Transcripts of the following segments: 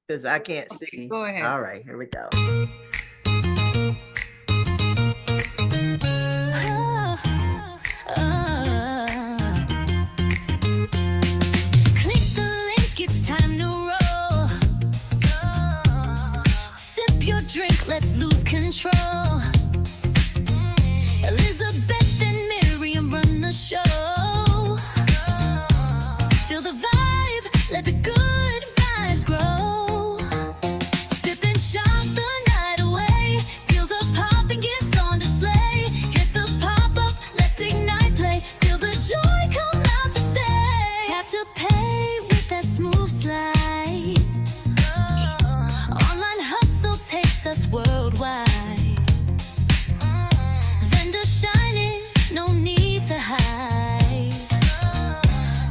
because I can't Okay, see. go ahead. All right, here we go. Click the link, it's time to roll. Sip your drink, let's lose control. Elizabeth and Miriam run the show. Feel the vibe, let the good vibes grow. Sip and shop the night away. Deals are popping, gifts on display. Hit the pop-up, let's ignite play. Feel the joy come out to stay. Tap to pay with that smooth slide. Online hustle takes us worldwide. Vendor shining, no need to hide.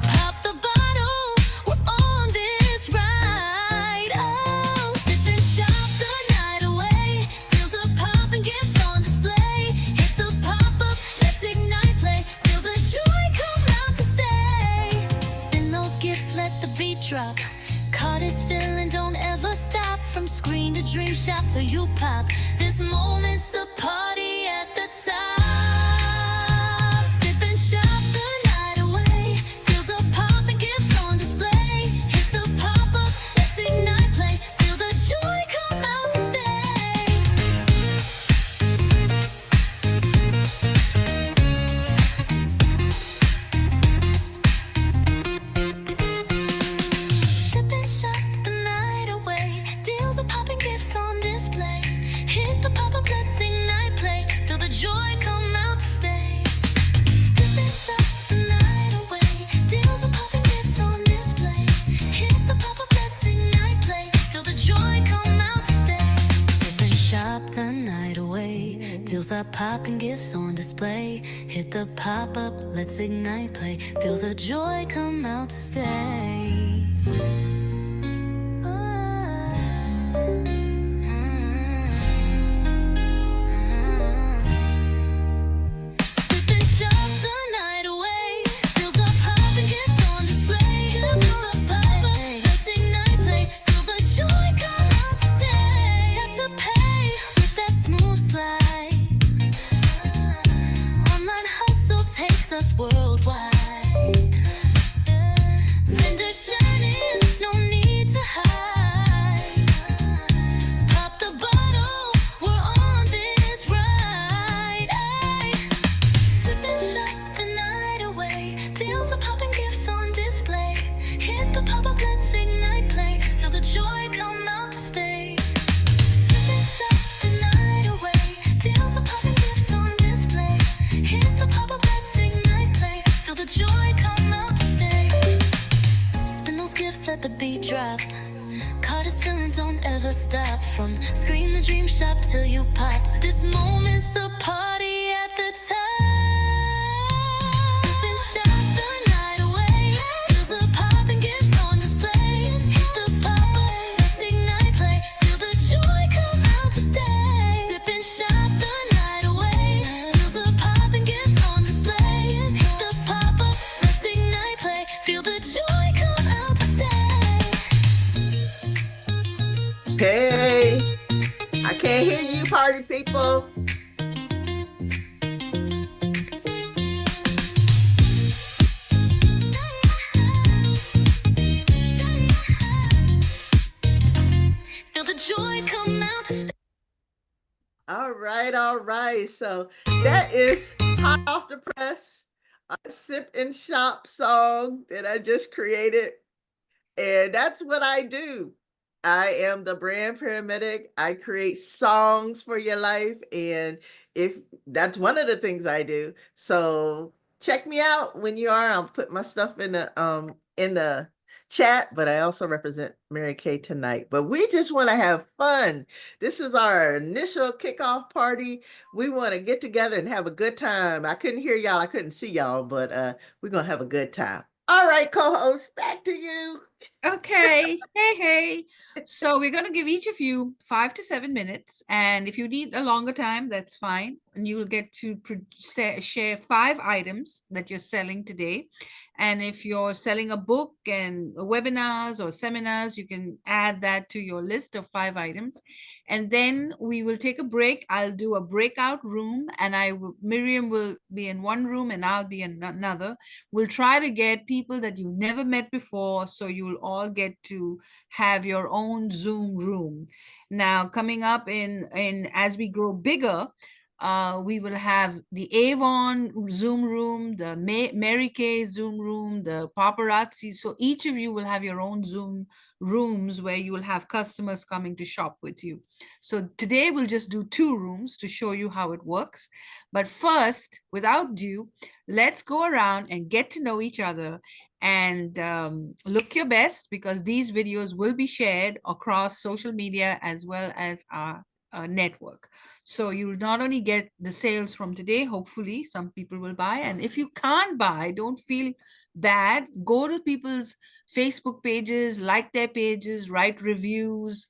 Pop the bottle, we're on this ride. Oh, sip and shop the night away. Deals are popping, gifts on display. Hit the pop-up, let's ignite play. Feel the joy come out to stay. Spin those gifts, let the beat drop. Card is filling, don't ever stop. From screen to dream shop till you pop. This moment's a party at the top. Sip and shop the night away. Deals are popping, gifts on display. Hit the pop-up, let's ignite play. Feel the joy come out to stay. Sip and shop the night away. Deals are popping, gifts on display. Hit the pop-up, let's ignite play. Feel the joy come out to stay. Sip and shop the night away. Deals are popping, gifts on display. Hit the pop-up, let's ignite play. Feel the joy come out to stay. Sip and shop the night away. Deals are popping, gifts on display. Hit the pop-up, let's ignite play. Feel the joy come out to stay. Sip and shop the night away. Deals are popping, gifts on display. Feel the pop-up, let's ignite play. Feel the joy come out to stay. Tap to pay with that smooth slide. Online hustle takes us worldwide. Vendor shining, no need to hide. Pop the bottle, we're on this ride. Ay. Sip and shop the night away. Deals are popping, gifts on display. Hit the pop-up, let's ignite play. Feel the joy come out to stay. Sip and shop the night away. Deals are popping, gifts on display. Hit the pop-up, let's ignite play. Feel the joy come out to stay. Spin those gifts, let the beat drop. Card is filling, don't ever stop. From screen the dream shop till you pop. This moment's a party at the top. Sip and shop the night away. Deals are popping, gifts on display. Hit the pop-up, let's ignite play. Feel the joy come out to stay. Sip and shop the night away. Deals are popping, gifts on display. Hit the pop-up, let's ignite play. Feel the joy come out to stay. Hey, I can't hear you, party people. Feel the joy come out to stay. All right, all right. So that is hot off the press, a sip and shop song that I just created. And that's what I do. I am the brand paramedic. I create songs for your life. And if that's one of the things I do. So check me out when you are. I'll put my stuff in the chat, but I also represent Mary Kay tonight. But we just want to have fun. This is our initial kickoff party. We want to get together and have a good time. I couldn't hear y'all, I couldn't see y'all, but we're gonna have a good time. All right, co-host, back to you. Okay. Hey. So we're going to give each of you 5 to 7 minutes. And if you need a longer time, that's fine. And you'll get to share 5 items that you're selling today. And if you're selling a book and webinars or seminars, you can add that to your list of 5 items. And then we will take a break. I'll do a breakout room, and Miriam will be in one room and I'll be in another. We'll try to get people that you've never met before, so you'll all get to have your own Zoom room. Now, coming up in as we grow bigger, we will have the Avon Zoom room, the Mary Kay Zoom room, the paparazzi. So each of you will have your own Zoom rooms where you will have customers coming to shop with you. So today we'll just do 2 rooms to show you how it works. But first, without ado, let's go around and get to know each other and look your best, because these videos will be shared across social media as well as our network. So you'll not only get the sales from today, hopefully some people will buy. And if you can't buy, don't feel bad. Go to people's Facebook pages, like their pages, write reviews,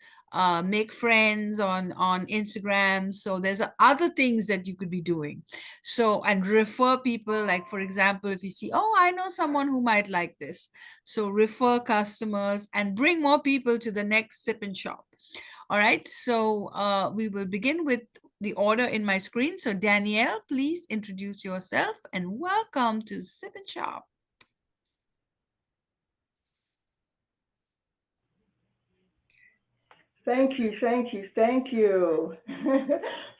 make friends on Instagram. So there's other things that you could be doing. So, and refer people, like for example, if you see, oh, I know someone who might like this. So refer customers and bring more people to the next sip and shop. All right, so we will begin with the order in my screen. So Danielle, please introduce yourself and welcome to Sip and Shop. Thank you, thank you, thank you.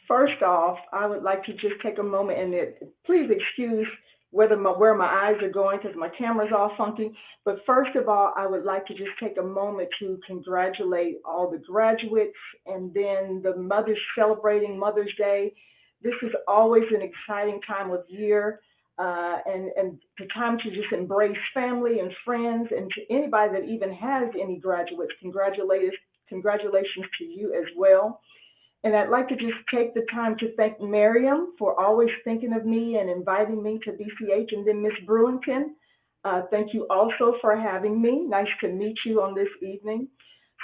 First off, I would like to just take a moment and please excuse where my eyes are going because my camera's all funky. But first of all, I would like to just take a moment to congratulate all the graduates and then the mothers celebrating Mother's Day. This is always an exciting time of year. And the time to just embrace family and friends, and to anybody that even has any graduates, congratulations to you as well. And I'd like to just take the time to thank Miriam for always thinking of me and inviting me to BCH, and then Miss Brewington. Thank you also for having me. Nice to meet you on this evening.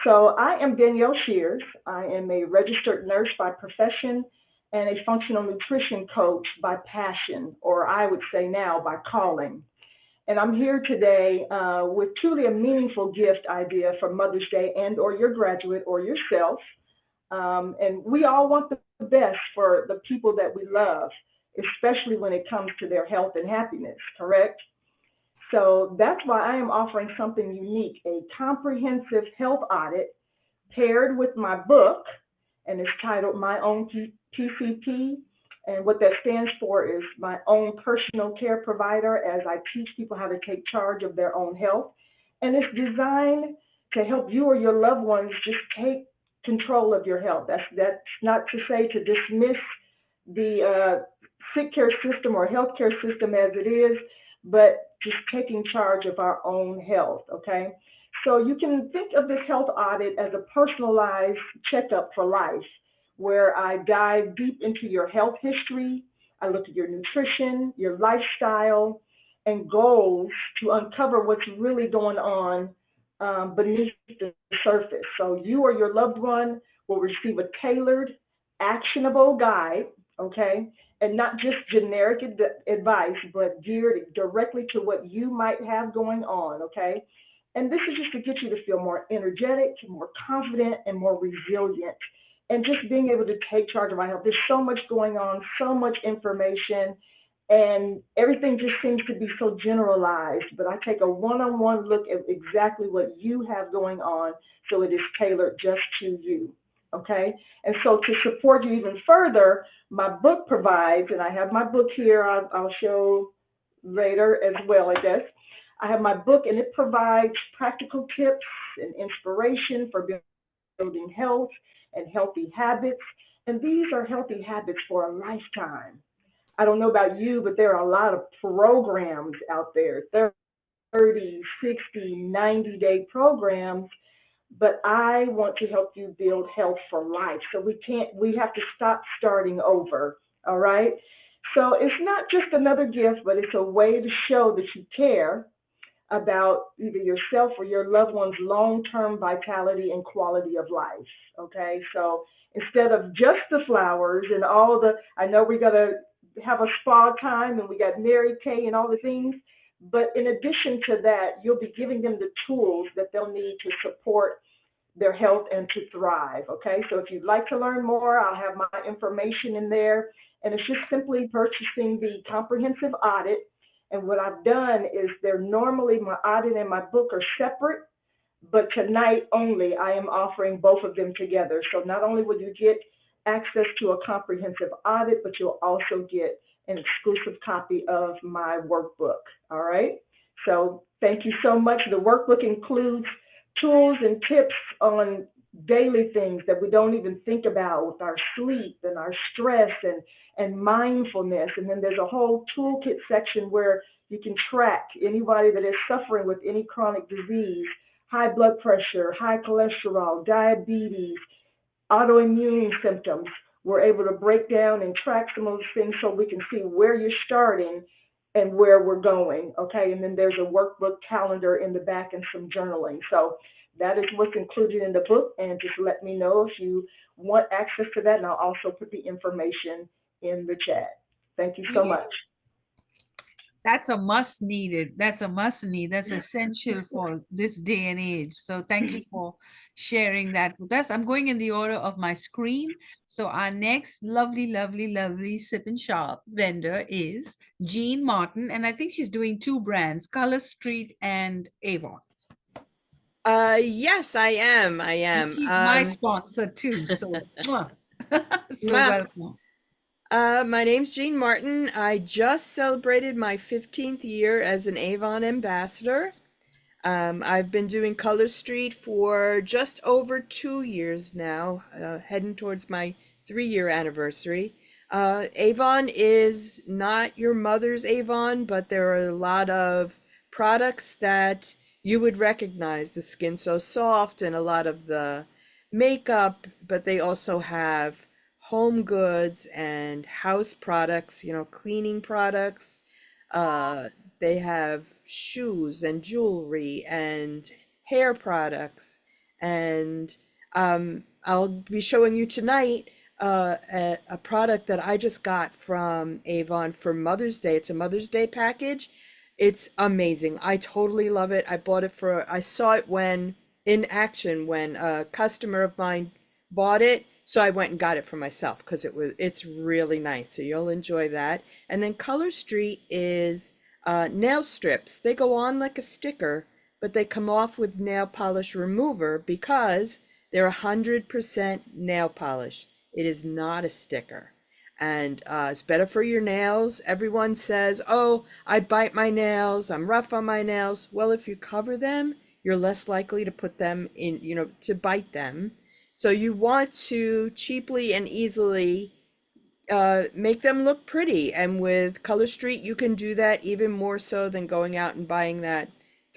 So I am Danielle Shears. I am a registered nurse by profession and a functional nutrition coach by passion, or I would say now by calling. And I'm here today with truly a meaningful gift idea for Mother's Day and or your graduate or yourself. And we all want the best for the people that we love, especially when it comes to their health and happiness, correct? So that's why I am offering something unique, a comprehensive health audit paired with my book, and it's titled My Own PCP. And what that stands for is my own personal care provider, as I teach people how to take charge of their own health. And it's designed to help you or your loved ones just take control of your health. That's not to say to dismiss the sick care system or healthcare system as it is, but just taking charge of our own health, okay? So you can think of this health audit as a personalized checkup for life, where I dive deep into your health history. I look at your nutrition, your lifestyle, and goals to uncover what's really going on beneath the surface. So you or your loved one will receive a tailored, actionable guide, okay? And not just generic advice, but geared directly to what you might have going on, okay? And this is just to get you to feel more energetic, more confident, and more resilient. And just being able to take charge of my health. There's so much going on, so much information, and everything just seems to be so generalized. But I take a one-on-one look at exactly what you have going on, so it is tailored just to you. Okay? And so to support you even further, my book provides, and I have my book here, I'll show later as well, I guess. I have my book, and it provides practical tips and inspiration for building health and healthy habits. And these are healthy habits for a lifetime. I don't know about you, but there are a lot of programs out there, 30, 60, 90-day programs, but I want to help you build health for life. So we have to stop starting over, all right? So it's not just another gift, but it's a way to show that you care about either yourself or your loved one's long-term vitality and quality of life, okay? So instead of just the flowers and all the, I know we got to have a spa time and we got Mary Kay and all the things, But in addition to that, you'll be giving them the tools that they'll need to support their health and to thrive. Okay, so if you'd like to learn more, I'll have my information in there. And it's just simply purchasing the comprehensive audit. And what I've done is they're normally, my audit and my book are separate, but tonight only I am offering both of them together. So not only will you get access to a comprehensive audit, but you'll also get an exclusive copy of my workbook. All right. So thank you so much. The workbook includes tools and tips on daily things that we don't even think about with our sleep and our stress and mindfulness. And then there's a whole toolkit section where you can track anybody that is suffering with any chronic disease, high blood pressure, high cholesterol, diabetes, autoimmune symptoms. We're able to break down and track some of those things so we can see where you're starting and where we're going. Okay, and then there's a workbook calendar in the back and some journaling. So that is what's included in the book, and just let me know if you want access to that, and I'll also put the information in the chat. Thank you so much. That's a must needed. That's a must need. That's essential for this day and age. So thank you for sharing that with us. I'm going in the order of my screen. So our next lovely, lovely, lovely sip and shop vendor is Jean Martin. And I think she's doing two brands, Color Street and Avon. Yes, I am. And she's my sponsor too. So, so Mwah. welcome. My name's Jean Martin. I just celebrated my 15th year as an Avon ambassador. I've been doing Color Street for just over 2 years now, heading towards my 3-year anniversary. Avon is not your mother's Avon, but there are a lot of products that you would recognize. The Skin So Soft and a lot of the makeup, but they also have home goods and house products, cleaning products. They have shoes and jewelry and hair products. And I'll be showing you tonight a product that I just got from Avon for Mother's Day. It's a Mother's Day package. It's amazing. I totally love it. I saw it when in action when a customer of mine bought it. So I went and got it for myself because it's really nice. So you'll enjoy that. And then Color Street is nail strips. They go on like a sticker, but they come off with nail polish remover because they're 100% nail polish. It is not a sticker. And it's better for your nails. Everyone says, oh, I bite my nails, I'm rough on my nails. Well, if you cover them, you're less likely to put them in, to bite them. So you want to cheaply and easily make them look pretty. And with Color Street, you can do that even more so than going out and buying that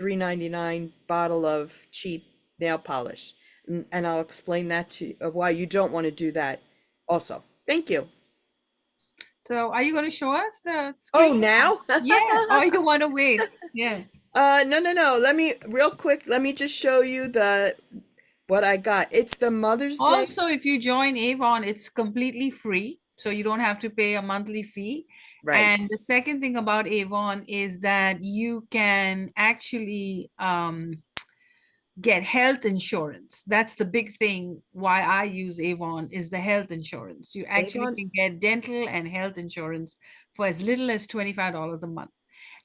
$3.99 bottle of cheap nail polish. And I'll explain that to you, why you don't want to do that also. Thank you. So are you going to show us the Oh, screen? now? Yeah, or you want to wait? Yeah. No. Real quick, let me just show you what I got. It's the Mother's Day. Also, if you join Avon, it's completely free. So you don't have to pay a monthly fee. Right. And the second thing about Avon is that you can actually get health insurance. That's the big thing why I use Avon is the health insurance. You actually Avon- can get dental and health insurance for as little as $25 a month.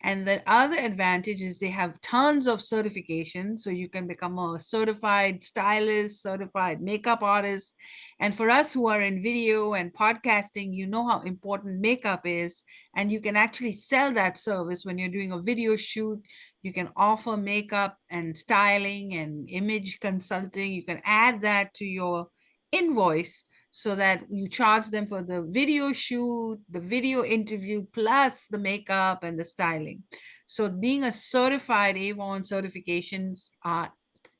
And the other advantage is they have tons of certifications. So you can become a certified stylist, certified makeup artist. And for us who are in video and podcasting, you know how important makeup is. And you can actually sell that service when you're doing a video shoot. You can offer makeup and styling and image consulting. You can add that to your invoice so that you charge them for the video shoot, the video interview, plus the makeup and the styling. So being a certified Avon certifications are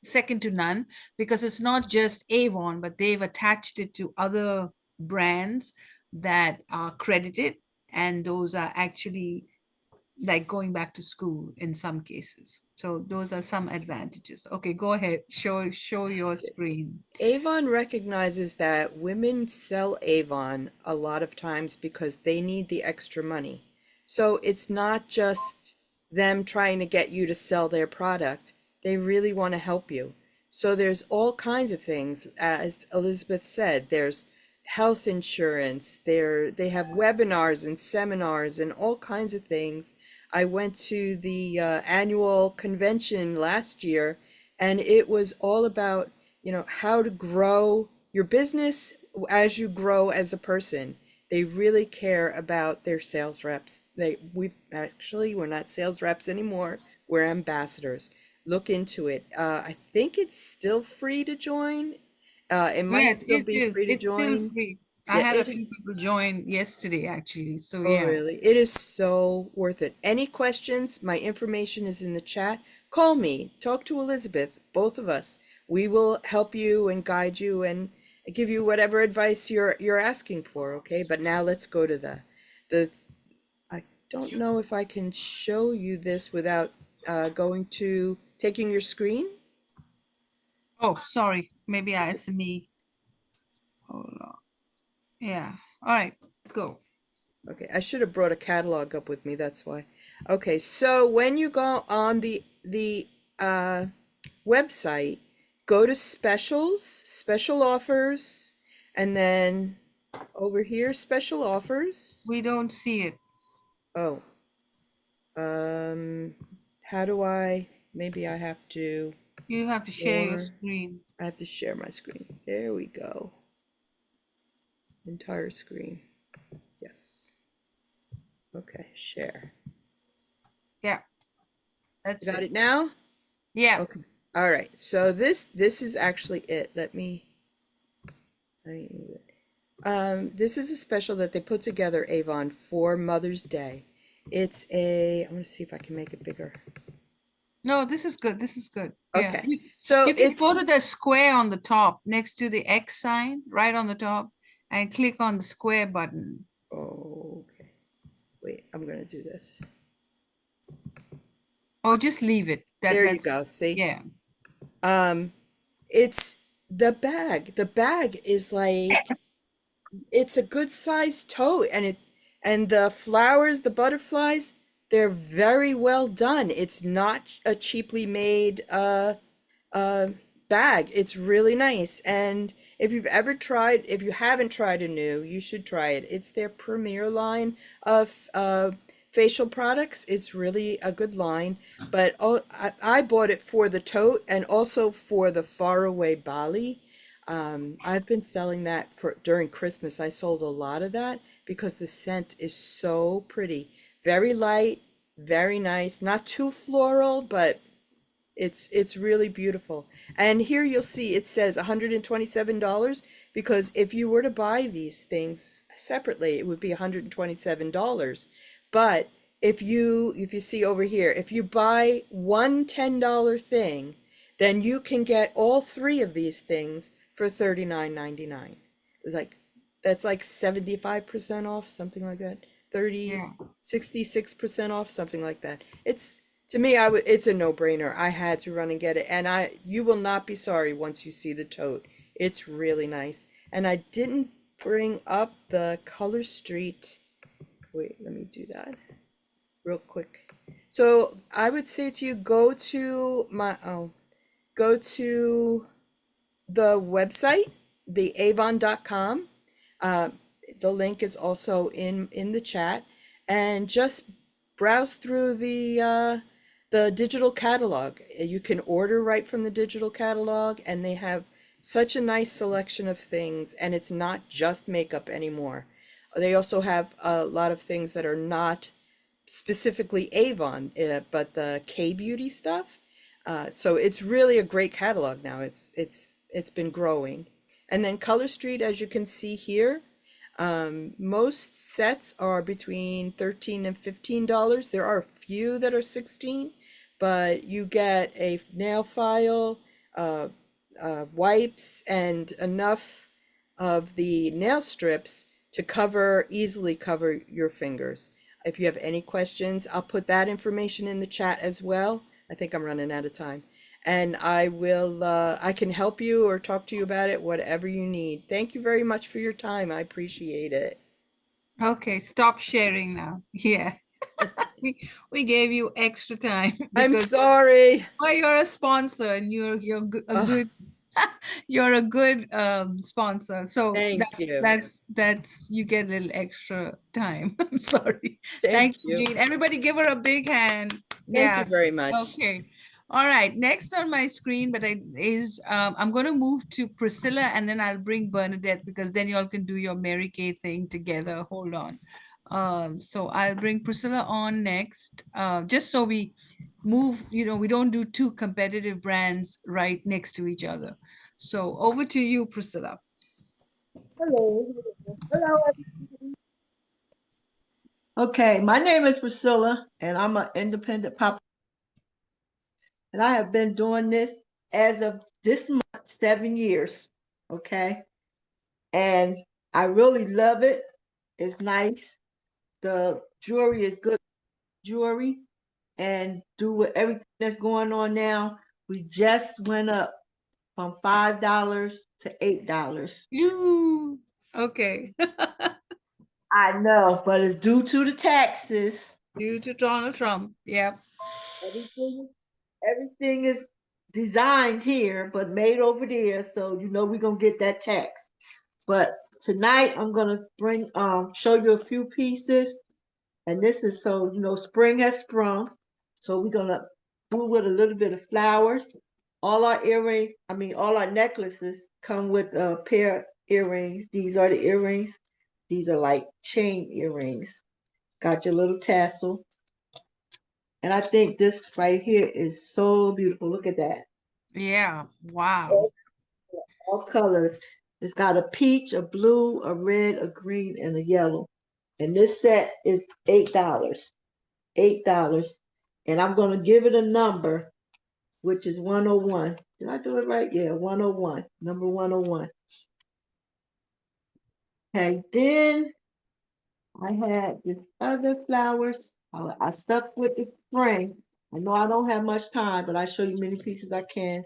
second to none because it's not just Avon, but they've attached it to other brands that are credited, and those are actually like going back to school in some cases. So those are some advantages. Okay, go ahead. Show your screen. Avon recognizes that women sell Avon a lot of times because they need the extra money. So it's not just them trying to get you to sell their product. They really want to help you. So there's all kinds of things, as Elizabeth said. There's health insurance. They have webinars and seminars and all kinds of things. I went to the annual convention last year, and it was all about, how to grow your business as you grow as a person. They really care about their sales reps. We're not sales reps anymore. We're ambassadors. Look into it. I think it's still free to join. It might Yes, still it be is. free to It's still join. free. I Yeah, had a it few is. people join yesterday, actually. So Oh, yeah. really? It is so worth it. Any questions? My information is in the chat. Call me. Talk to Elizabeth, both of us. We will help you and guide you and give you whatever advice you're asking for, okay? But now let's go to the I don't know if I can show you this without going to taking your screen. Oh, sorry. Maybe Is it- it's me. Hold on. Yeah. All right. Go. Okay, I should have brought a catalog up with me, that's why. Okay, so when you go on the website, go to specials, special offers, and then over here, special offers. We don't see it. Oh, um, how do maybe I have to You have to share your more, screen. I have to share my screen. There we go. Entire screen. Yes. Okay, share. Yeah, You that's got it. it now? Yeah. Okay. All right. So this is actually it. Let me move it. This is a special that they put together, Avon, for Mother's Day. I'm gonna see if I can make it bigger. No, this is good. This is good. Yeah. Okay. So You can it's go to the square on the top next to the X sign, right on the top, and click on the square button. okay. Wait, I'm gonna do this. Or just leave it. There you That's go. See? yeah. Um, it's the bag. The bag is like it's a good sized tote, and the flowers, the butterflies, they're very well done. It's not a cheaply made uh bag. It's really nice. And if you haven't tried Anew, you should try it. It's their premier line of facial products. It's really a good line. But I bought it for the tote and also for the faraway Bali. I've been selling that for during Christmas. I sold a lot of that because the scent is so pretty. Very light, very nice, not too floral, but it's really beautiful. And here you'll see it says $127 because if you were to buy these things separately, it would be $127. But if you see over here, if you buy one $10 thing, then you can get all three of these things for $39.99. It's like that's like 75% off, something like that. 30, Yeah. 66% off, something like that. It's to me, it's a no-brainer. I had to run and get it, and you will not be sorry once you see the tote. It's really nice. And I didn't bring up the Color Street. Wait, let me do that real quick. So I would say to you, go to the website, theavon.com. Uh, the link is also in the chat, and just browse through the digital catalog. You can order right from the digital catalog, and they have such a nice selection of things, and it's not just makeup anymore. They also have a lot of things that are not specifically Avon, but the K beauty stuff. So it's really a great catalog now. It's been growing. And then Color Street, as you can see here, most sets are between $13 and $15. There are a few that are 16, but you get a nail file, uh, wipes, and enough of the nail strips to easily cover your fingers. If you have any questions, I'll put that information in the chat as well. I think I'm running out of time. And I can help you or talk to you about it, whatever you need. Thank you very much for your time. I appreciate it. Okay, stop sharing now. Yeah. We gave you extra time I'm because sorry. well, you're a sponsor and a Ugh, good you're a good sponsor. So thank you. that's you get a little extra time. I'm sorry. Thank Thank you, you. Jean. Everybody give her a big hand. Thank you Yeah. very much. Okay. All right. Next on my screen, I'm going to move to Priscilla and then I'll bring Bernadette because then y'all can do your Mary Kay thing together. Hold on. So I'll bring Priscilla on next, just so we move, we don't do two competitive brands right next to each other. So over to you, Priscilla. Hello. Hello. Okay, my name is Priscilla, and I'm an independent pop. And I have been doing this as of this month, 7 years. Okay, and I really love it. It's nice. The jewelry is good jewelry, and do with everything that's going on now. We just went up from $5 to $8. You okay. I know, but it's due to the taxes. Due to Donald Trump. Yep. Everything, everything is designed here, but made over there. So you know we're gonna get that tax. But tonight I'm gonna bring show you a few pieces, and this is so spring has sprung. So we're gonna do with a little bit of flowers. All our earrings, I mean all our necklaces come with a pair of earrings. These are the earrings. These are like chain earrings. Got your little tassel. And I think this right here is so beautiful. Look at that. Yeah. Wow. All colors. It's got a peach, a blue, a red, a green, and a yellow. And this set is $8. $8. And I'm going to give it a number, which is 101. Did I do it right? Yeah, 101. Number 101. Okay, then I had this other flowers. I stuck with the spring. I know I don't have much time, but I show you many pieces I can.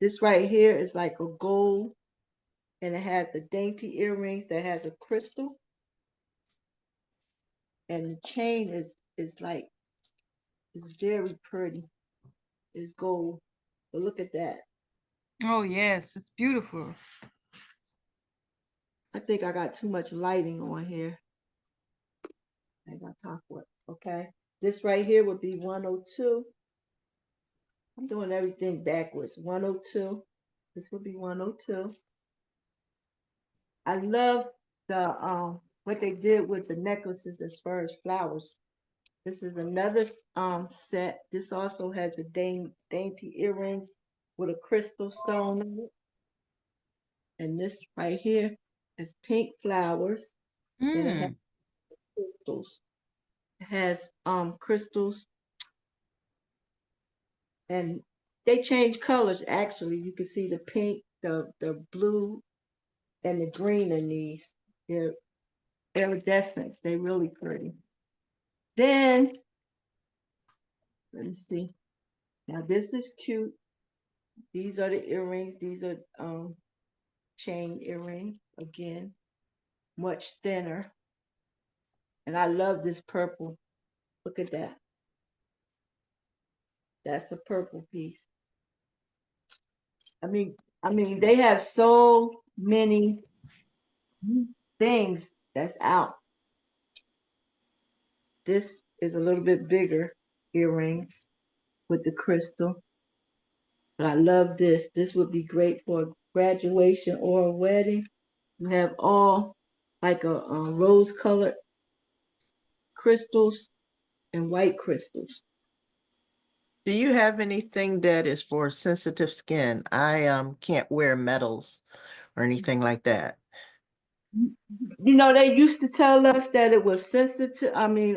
This right here is like a gold, and it has the dainty earrings that has a crystal, and the chain is like it's very pretty. It's gold. But look at that. Oh yes, it's beautiful. I think I got too much lighting on here. I got time for it. Okay. This right here would be 102. I'm doing everything backwards. 102. This would be 102. I love the what they did with the necklaces as far as flowers. This is another set. This also has the dainty earrings with a crystal stone in it. And this right here is pink flowers, and it has Mm. crystals. It has crystals, and they change colors actually. You can see the pink, the blue, and the green in these. They're iridescent. They're really pretty. Then let me see. Now this is cute. These are the earrings. These are chain earring again, much thinner. And I love this purple. Look at that. That's a purple piece. I mean, they have so many things that's out. This is a little bit bigger earrings with the crystal. But I love this. This would be great for a graduation or a wedding. You have all like a rose colored crystals and white crystals. Do you have anything that is for sensitive skin? I can't wear metals or anything like that. They used to tell us that it was sensitive. I mean,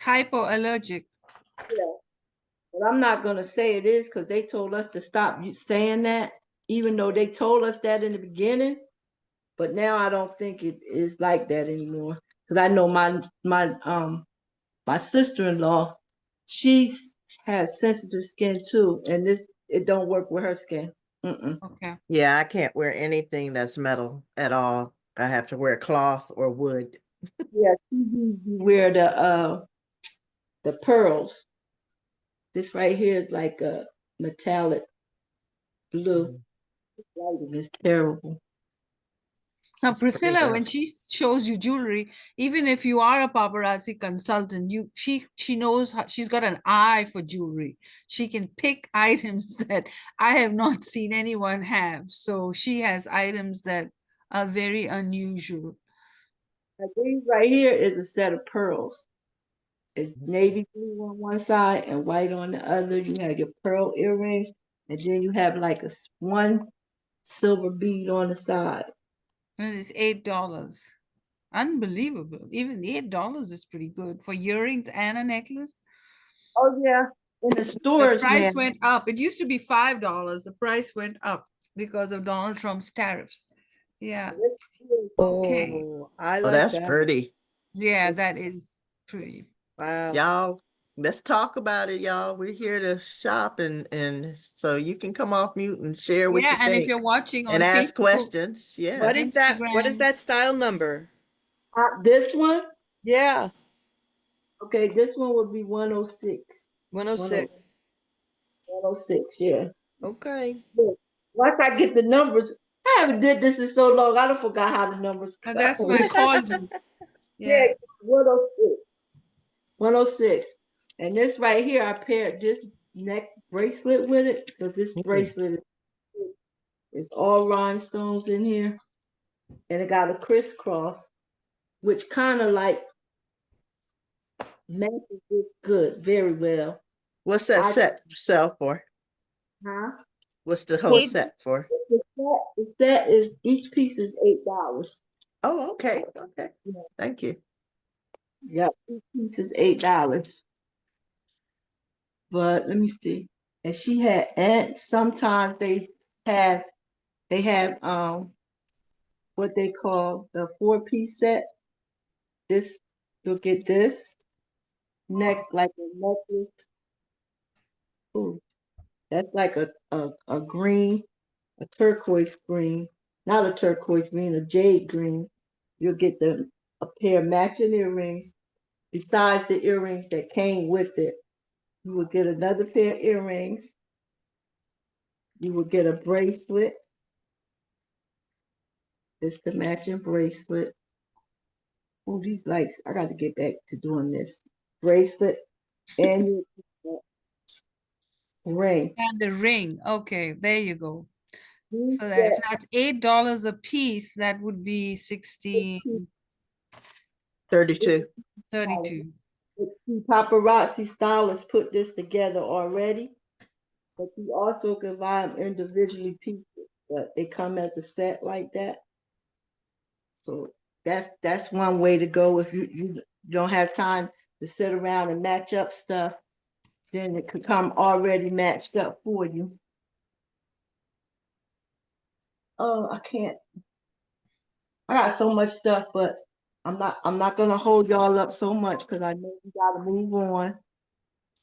Hypoallergic. yeah, but I'm not gonna say it is because they told us to stop saying that, even though they told us that in the beginning. But now I don't think it is like that anymore. Because I know my sister-in-law, she's has sensitive skin too, and it don't work with her skin. Mm-mm. Okay. Yeah, I can't wear anything that's metal at all. I have to wear cloth or wood. Yeah, she usually wear the the pearls. This right here is like a metallic blue. Lighting is terrible. Now, It's pretty Priscilla, though. when she shows you jewelry, even if you are a paparazzi consultant, she knows how, she's got an eye for jewelry. She can pick items that I have not seen anyone have. So she has items that are very unusual. Like these right here is a set of pearls. It's navy blue on one side and white on the other. You have your pearl earrings, and then you have like one silver bead on the side. And it's $8. Unbelievable. Even $8 is pretty good for earrings and a necklace. Oh yeah, in the The stores now. price went up. It used to be $5. The price went up because of Donald Trump's tariffs. Yeah. Okay. Oh, I Oh, like that's that. pretty. Yeah, that is pretty. Wow. Y'all, let's talk about it, y'all. We're here to shop and so you can come off mute and share what Yeah, you and if you're think watching and on ask Facebook questions. or Yeah. What is that? What is Instagram, that style number? This one, Yeah, okay, this one would be 106. 106. 106, yeah. Okay. Look, once I get the numbers, I haven't did this in so long. I don't forgot how the numbers and go. that's why I called you. Yeah, Yeah. 106. 106. And this right here, I paired this neck bracelet with it because this bracelet is all rhinestones in here. And it got a crisscross, which kind of like matches it good, very well. What's that I set sell for? huh? What's the whole Eight. set for? The set is each piece is $8. Oh, okay. Okay. Yeah. Thank you. Yep, each piece is $8. But let me see. And she had, and sometimes have they have what they call the 4-piece sets. This you'll get this neck like a necklace. Ooh, that's like a green, a turquoise green, not a turquoise green, a jade green. You'll get a pair of matching earrings besides the earrings that came with it. You will get another pair of earrings. You will get a bracelet. It's the matching bracelet. Oh, these lights, I got to get back to doing this. Bracelet and your ring. And the ring. Okay, there you go. These So that if sets, that's $8 a piece, that would be 16, 32. 32. paparazzi stylists put this together already, but you also can buy them individually pieces, but they come as a set like that. So that's one way to go if you don't have time to sit around and match up stuff, then it could come already matched up for you. Oh, I can't. I got so much stuff, but I'm not gonna hold y'all up so much because I know you gotta move on.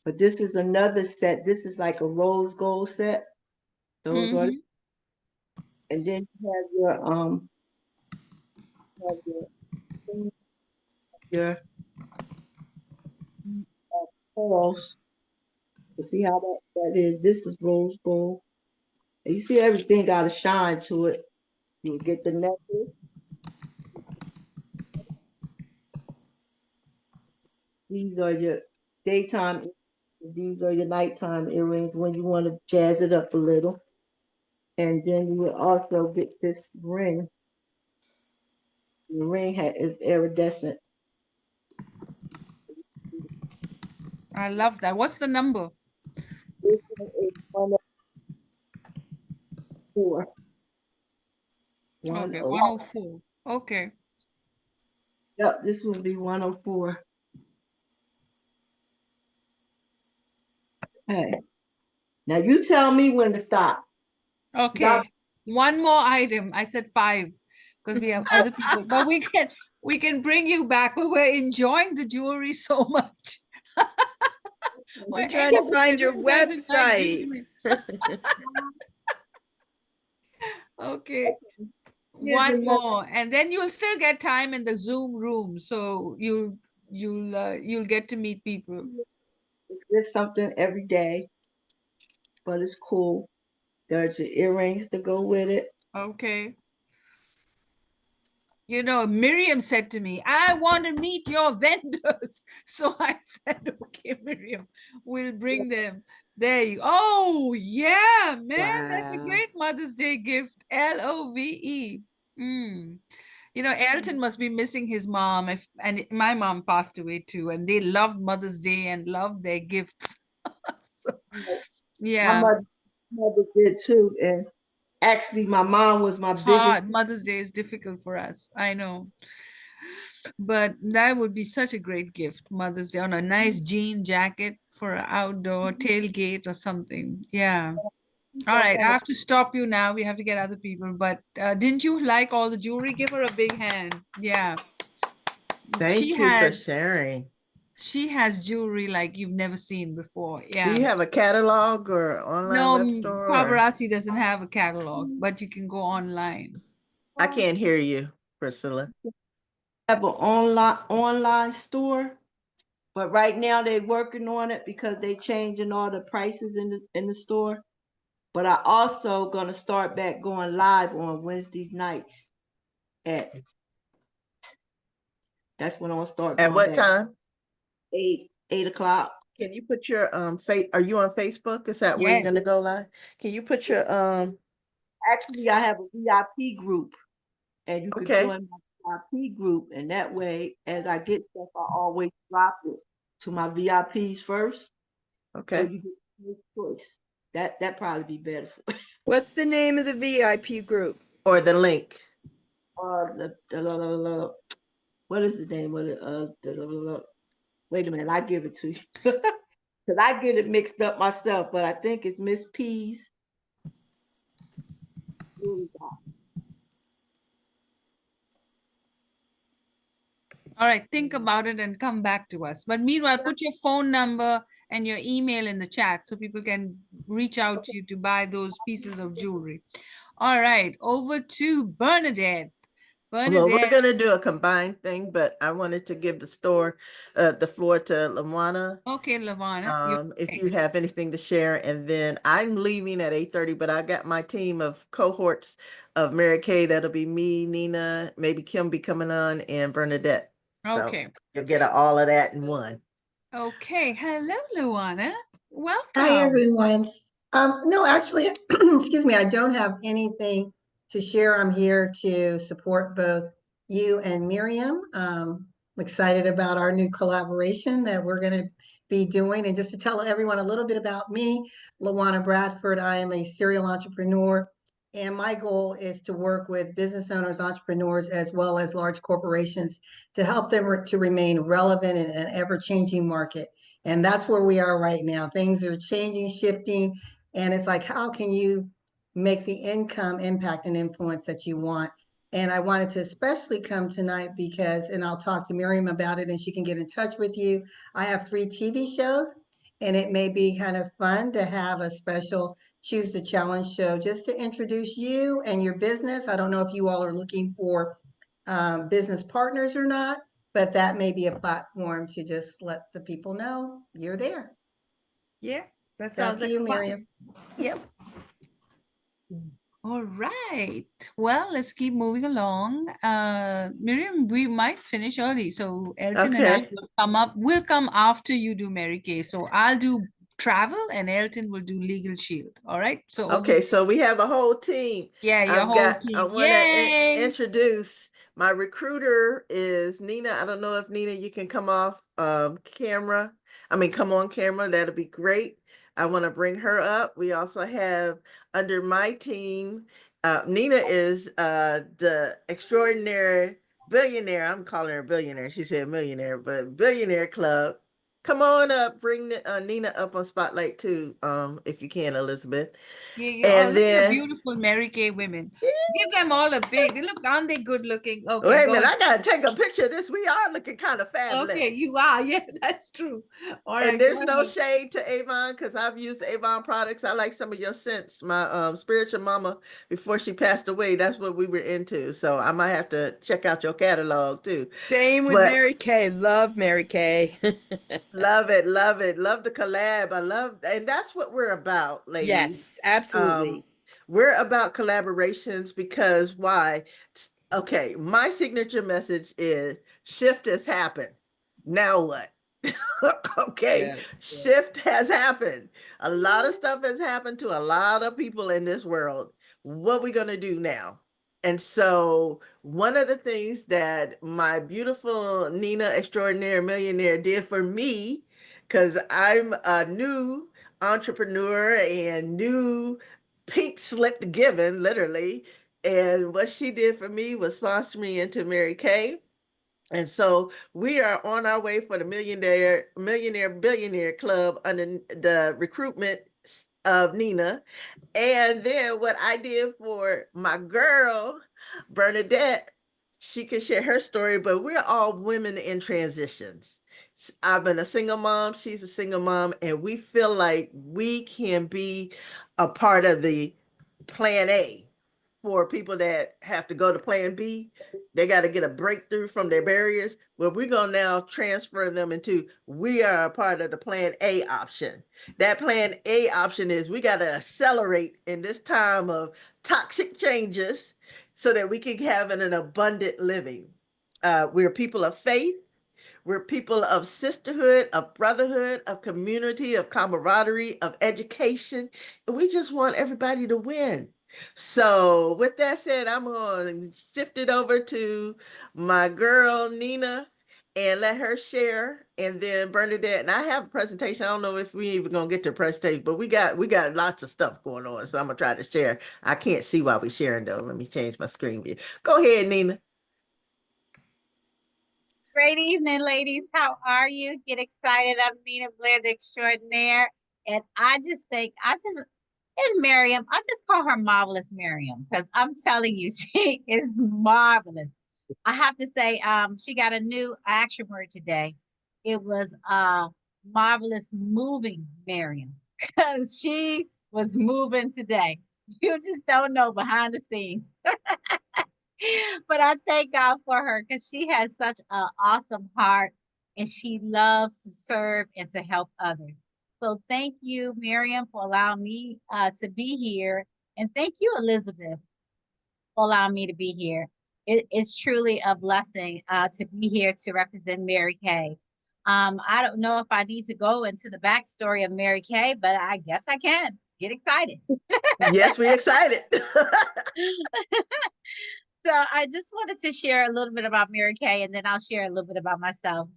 But this is another set. This is like a rose gold set. Those are, Mhm. and then you have your pearls. You see how that is? This is rose gold. And you see everything got a shine to it. You get the necklace. These are your daytime. These are your nighttime earrings when you want to jazz it up a little. And then you will also get this ring. The ring is iridescent. I love that. What's the number? This one is 104. Okay, 104. 104. Okay. Yep, this will be 104. Hey, now you tell me when to stop. Okay. One more item. I said 5 because we have other people, but we can bring you back. But we're enjoying the jewelry so much. We're We're trying to find your you guys enjoy website. jewelry. Okay. Here's One another. more, and then you'll still get time in the Zoom room. So you you'll get to meet people. It's something every day, but it's cool. There's your earrings to go with it. Okay. You know, Miriam said to me, I want to meet your vendors. So I said, okay, Miriam, we'll bring them. There you Oh, yeah, man, that's a Wow. great Mother's Day gift. Love. You know, Elton must be missing his mom. And my mom passed away too, and they loved Mother's Day and loved their gifts. So, My yeah, mother did too, and actually, my mom was my biggest. hard. Mother's Day is difficult for us. I know. But that would be such a great gift, Mother's Day, on a nice jean jacket for an outdoor tailgate or something. Yeah. All right. I have to stop you now. We have to get other people. But didn't you like all the jewelry? Give her a big hand. Yeah. Thank you for sharing. She has jewelry like you've never seen before. Do Yeah. you have a catalog or online No, web store? Or? Paparazzi doesn't have a catalog, but you can go online. I can't hear you, Priscilla. Have an online store, but right now they're working on it because they changing all the prices in the store. But I also gonna start back going live on Wednesdays nights at that's when I'm gonna start At going what back. time? 8 o'clock. Can you put your are you on Facebook? Is that where you're gonna Yes. go live? Can you put your Actually, I have a VIP group, and you could okay. join my VIP group, and that way, as I get stuff, I always drop it to my VIPs first, so Okay. you get first choice. That probably be better for What's the name of the VIP group? Or the link. what is the name of it? Wait a minute, I give it to you because I get it mixed up myself, but I think it's Miss P's. All right, think about it and come back to us. But meanwhile, put your phone number and your email in the chat so people can reach out to you to buy those pieces of jewelry. All right, over to Bernadette. Well, we're Bernadette. gonna do a combined thing, but I wanted to give the floor to Lawana. Okay, Lavana. If you have anything to share, and then I'm leaving at 8:30, but I got my team of cohorts of Mary Kay. That'll be me, Nina, maybe Kim be coming on, and Bernadette. Okay. So you'll get all of that in one. Okay. Hello, Luana. Welcome. Hi, everyone. No, actually, excuse me, I don't have anything to share. I'm here to support both you and Miriam. I'm excited about our new collaboration that we're going to be doing. And just to tell everyone a little bit about me, Lawana Bradford, I am a serial entrepreneur. And my goal is to work with business owners, entrepreneurs, as well as large corporations to help them to remain relevant in an ever-changing market. And that's where we are right now. Things are changing, shifting, and it's like, how can you make the income impact and influence that you want? And I wanted to especially come tonight because, and I'll talk to Miriam about it and she can get in touch with you. I have 3 TV shows, and it may be kind of fun to have a special Choose the Challenge show just to introduce you and your business. I don't know if you all are looking for business partners or not, but that may be a platform to just let the people know you're there. Yeah, that Back sounds to like you, fun. Miriam. Yep. All right. Well, let's keep moving along. Miriam, we might finish early. So Elton and I Okay. will come up. We'll come after you do Mary Kay. So I'll do travel and Elton will do Legal Shield. All right. So over Okay, so we have a whole team. Yeah, your whole I team. want to Yay! introduce my recruiter is Nina. I don't know if Nina, you can come off camera. I mean, come on camera. That'll be great. I want to bring her up. We also have under my team, Nina is the extraordinary billionaire. I'm calling her billionaire. She said millionaire, but billionaire club. Come on up, bring Nina up on spotlight too, if you can, Elizabeth. Yeah, And look at then beautiful Mary Kay women. Give them all a big. They look, aren't they good looking? Okay, Wait a go minute, ahead. I gotta take a picture of this. We are looking kind of Okay, fabulous. you are. Yeah, that's true. All And right, go there's no ahead. shade to Avon because I've used Avon products. I like some of your scents. My spiritual mama, before she passed away, that's what we were into. So I might have to check out your catalog too. Same with But Mary Kay. Love Mary Kay. love it, love it, love the collab. I love, and that's what we're about, ladies. Yes, absolutely. We're about collaborations because why? Okay, my signature message is shift has happened. Now what? Okay, Yeah. shift has happened. A lot of stuff has happened to a lot of people in this world. What we gonna do now? And so one of the things that my beautiful Nina Extraordinaire Millionaire did for me, because I'm a new entrepreneur and new pink slipped given, literally. And what she did for me was sponsor me into Mary Kay. And so we are on our way for the millionaire billionaire club under the recruitment of Nina. And then what I did for my girl, Bernadette, she can share her story, but we're all women in transitions. I've been a single mom, she's a single mom, and we feel like we can be a part of the plan A for people that have to go to plan B. They got to get a breakthrough from their barriers. Well, we're going to now transfer them into we are a part of the plan A option. That plan A option is we got to accelerate in this time of toxic changes so that we can have an abundant living. We're people of faith. We're people of sisterhood, of brotherhood, of community, of camaraderie, of education. And we just want everybody to win. So, with that said, I'm going to shift it over to my girl, Nina, and let her share. And then Bernadette, and I have a presentation. I don't know if we even gonna get to the presentation, but we got lots of stuff going on. So I'm gonna try to share. I can't see while we're sharing though. Let me change my screen view. Go ahead, Nina. Great evening, ladies. How are you? Get excited. I'm Nina Blair, the extraordinaire. And and Miriam, I just call her Marvelous Miriam because I'm telling you, she is marvelous. I have to say, she got a new action word today. It was marvelous moving Miriam because she was moving today. You just don't know behind the scenes. But I thank God for her because she has such an awesome heart and she loves to serve and to help others. So thank you, Miriam, for allowing me to be here. And thank you, Elizabeth, for allowing me to be here. It is truly a blessing to be here to represent Mary Kay. I don't know if I need to go into the backstory of Mary Kay, but I guess I can. Get excited. Yes, we excited. So I just wanted to share a little bit about Mary Kay, and then I'll share a little bit about myself.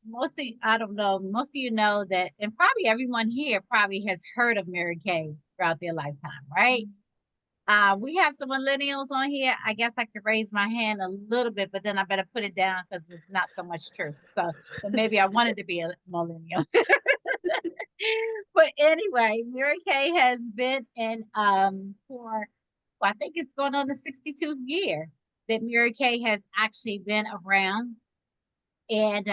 Mostly, I don't know, most of you know that, and probably everyone here probably has heard of Mary Kay throughout their lifetime, right? We have some millennials on here. I guess I could raise my hand a little bit, but then I better put it down because it's not so much true. So maybe I wanted to be a millennial. But anyway, Mary Kay has been in for well, I think it's going on the 62th year that Mary Kay has actually been around. And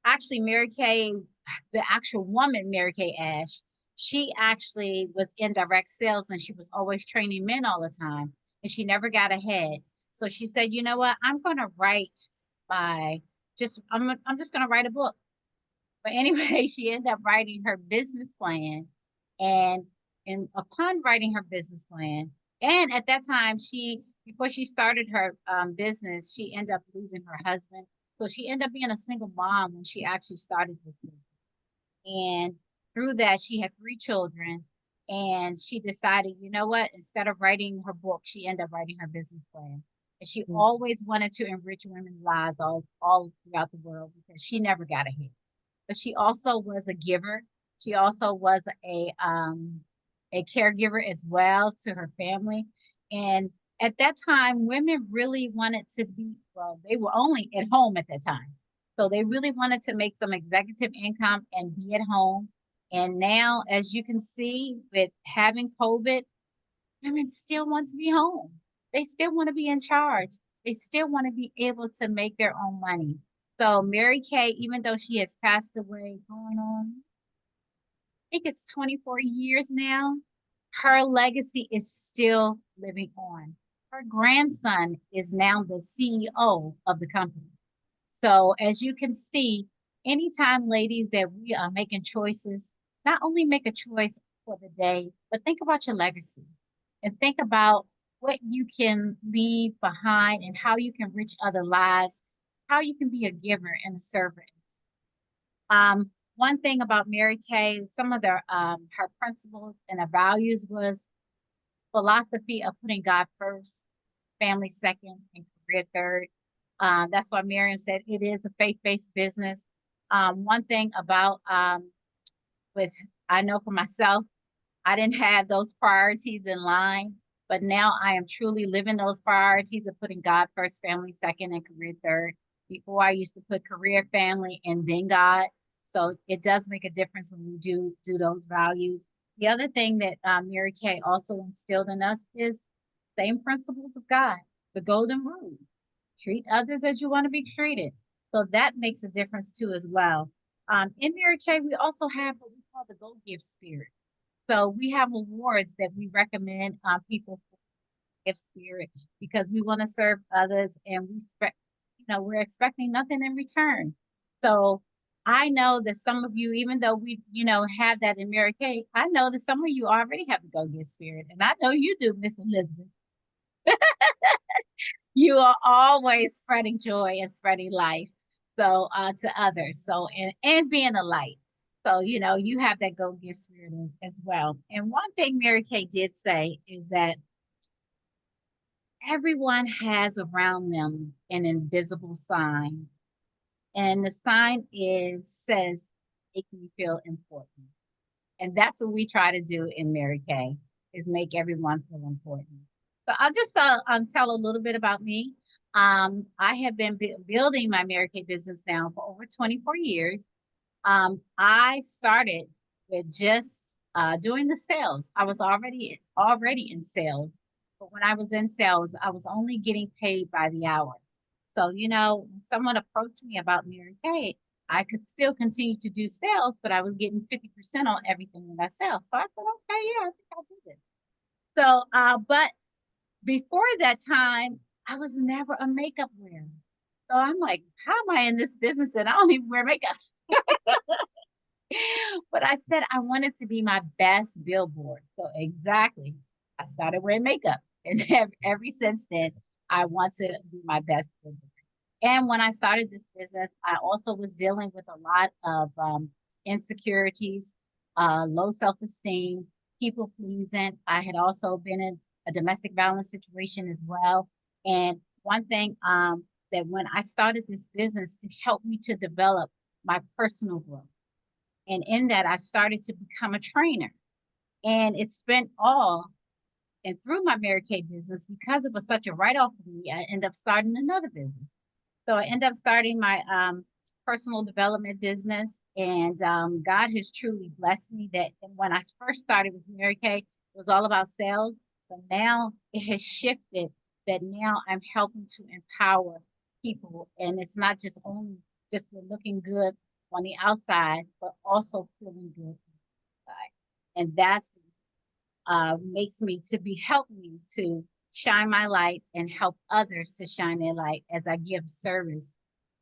actually, Mary Kay, the actual woman, Mary Kay Ash, she actually was in direct sales and she was always training men all the time. And she never got ahead. So she said, you know what? I'm going to write my I'm just going to write a book. But anyway, she ended up writing her business plan. And and upon writing her business plan, and at that time, before she started her business, she ended up losing her husband. So she ended up being a single mom when she actually started this business. And through that, she had three children. And she decided, you know what? Instead of writing her book, she ended up writing her business plan. And she always wanted to enrich women's lives all throughout the world because she never got ahead, but she also was a giver. She also was a caregiver as well to her family. And at that time, women really wanted to be, well, they were only at home at that time. So they really wanted to make some executive income and be at home. And now, as you can see, with having COVID, women still want to be home. They still want to be in charge. They still want to be able to make their own money. So Mary Kay, even though she has passed away, going on, I think it's 24 years now, her legacy is still living on. Her grandson is now the CEO of the company. So as you can see, anytime, ladies, that we are making choices, not only make a choice for the day, but think about your legacy and think about what you can leave behind and how you can reach other lives, how you can be a giver and a servant. One thing about Mary Kay, some of her principles and her values was philosophy of putting God first, family second, and career third. That's why Miriam said it is a faith-based business. One thing about with I know for myself, I didn't have those priorities in line, but now I am truly living those priorities of putting God first, family second, and career third. Before I used to put career, family, and then God. So it does make a difference when we do those values. The other thing that Mary Kay also instilled in us is same principles of God, the golden rule. Treat others as you want to be treated. So that makes a difference too as well. In Mary Kay, we also have what we call the Go Give Spirit. So we have awards that we recommend people for gift spirit because we want to serve others and we're expecting nothing in return. So I know that some of you, even though we, have that in Mary Kay, I know that some of you already have the Go Give Spirit, and I know you do, Miss Elizabeth. You are always spreading joy and spreading life to others. So and being a light. So you have that go give spirit as well. And one thing Mary Kay did say is that everyone has around them an invisible sign. And the sign says, make me feel important. And that's what we try to do in Mary Kay, is make everyone feel important. So I'll just tell a little bit about me. I have been building my Mary Kay business now for over 24 years. I started with just doing the sales. I was already in sales, but when I was in sales, I was only getting paid by the hour. So when someone approached me about Mary Kay, I could still continue to do sales, but I was getting 50% on everything that I sell. So I thought, okay, yeah, I think I'll do this. So, but before that time, I was never a makeup wearer. So I'm like, how am I in this business and I don't even wear makeup? But I said I wanted to be my best billboard. So exactly, I started wearing makeup. And ever since then, I want to be my best billboard. And when I started this business, I also was dealing with a lot of insecurities, low self-esteem, people pleasing. I had also been in a domestic violence situation as well. And one thing that when I started this business, it helped me to develop my personal growth. And in that, I started to become a trainer. And it spent all and through my Mary Kay business, because it was such a write-off for me, I ended up starting another business. So I ended up starting my personal development business, and God has truly blessed me that when I first started with Mary Kay, it was all about sales, but now it has shifted that now I'm helping to empower people, and it's not just only just looking good on the outside, but also feeling good inside. And that's makes me to help me to shine my light and help others to shine their light as I give service,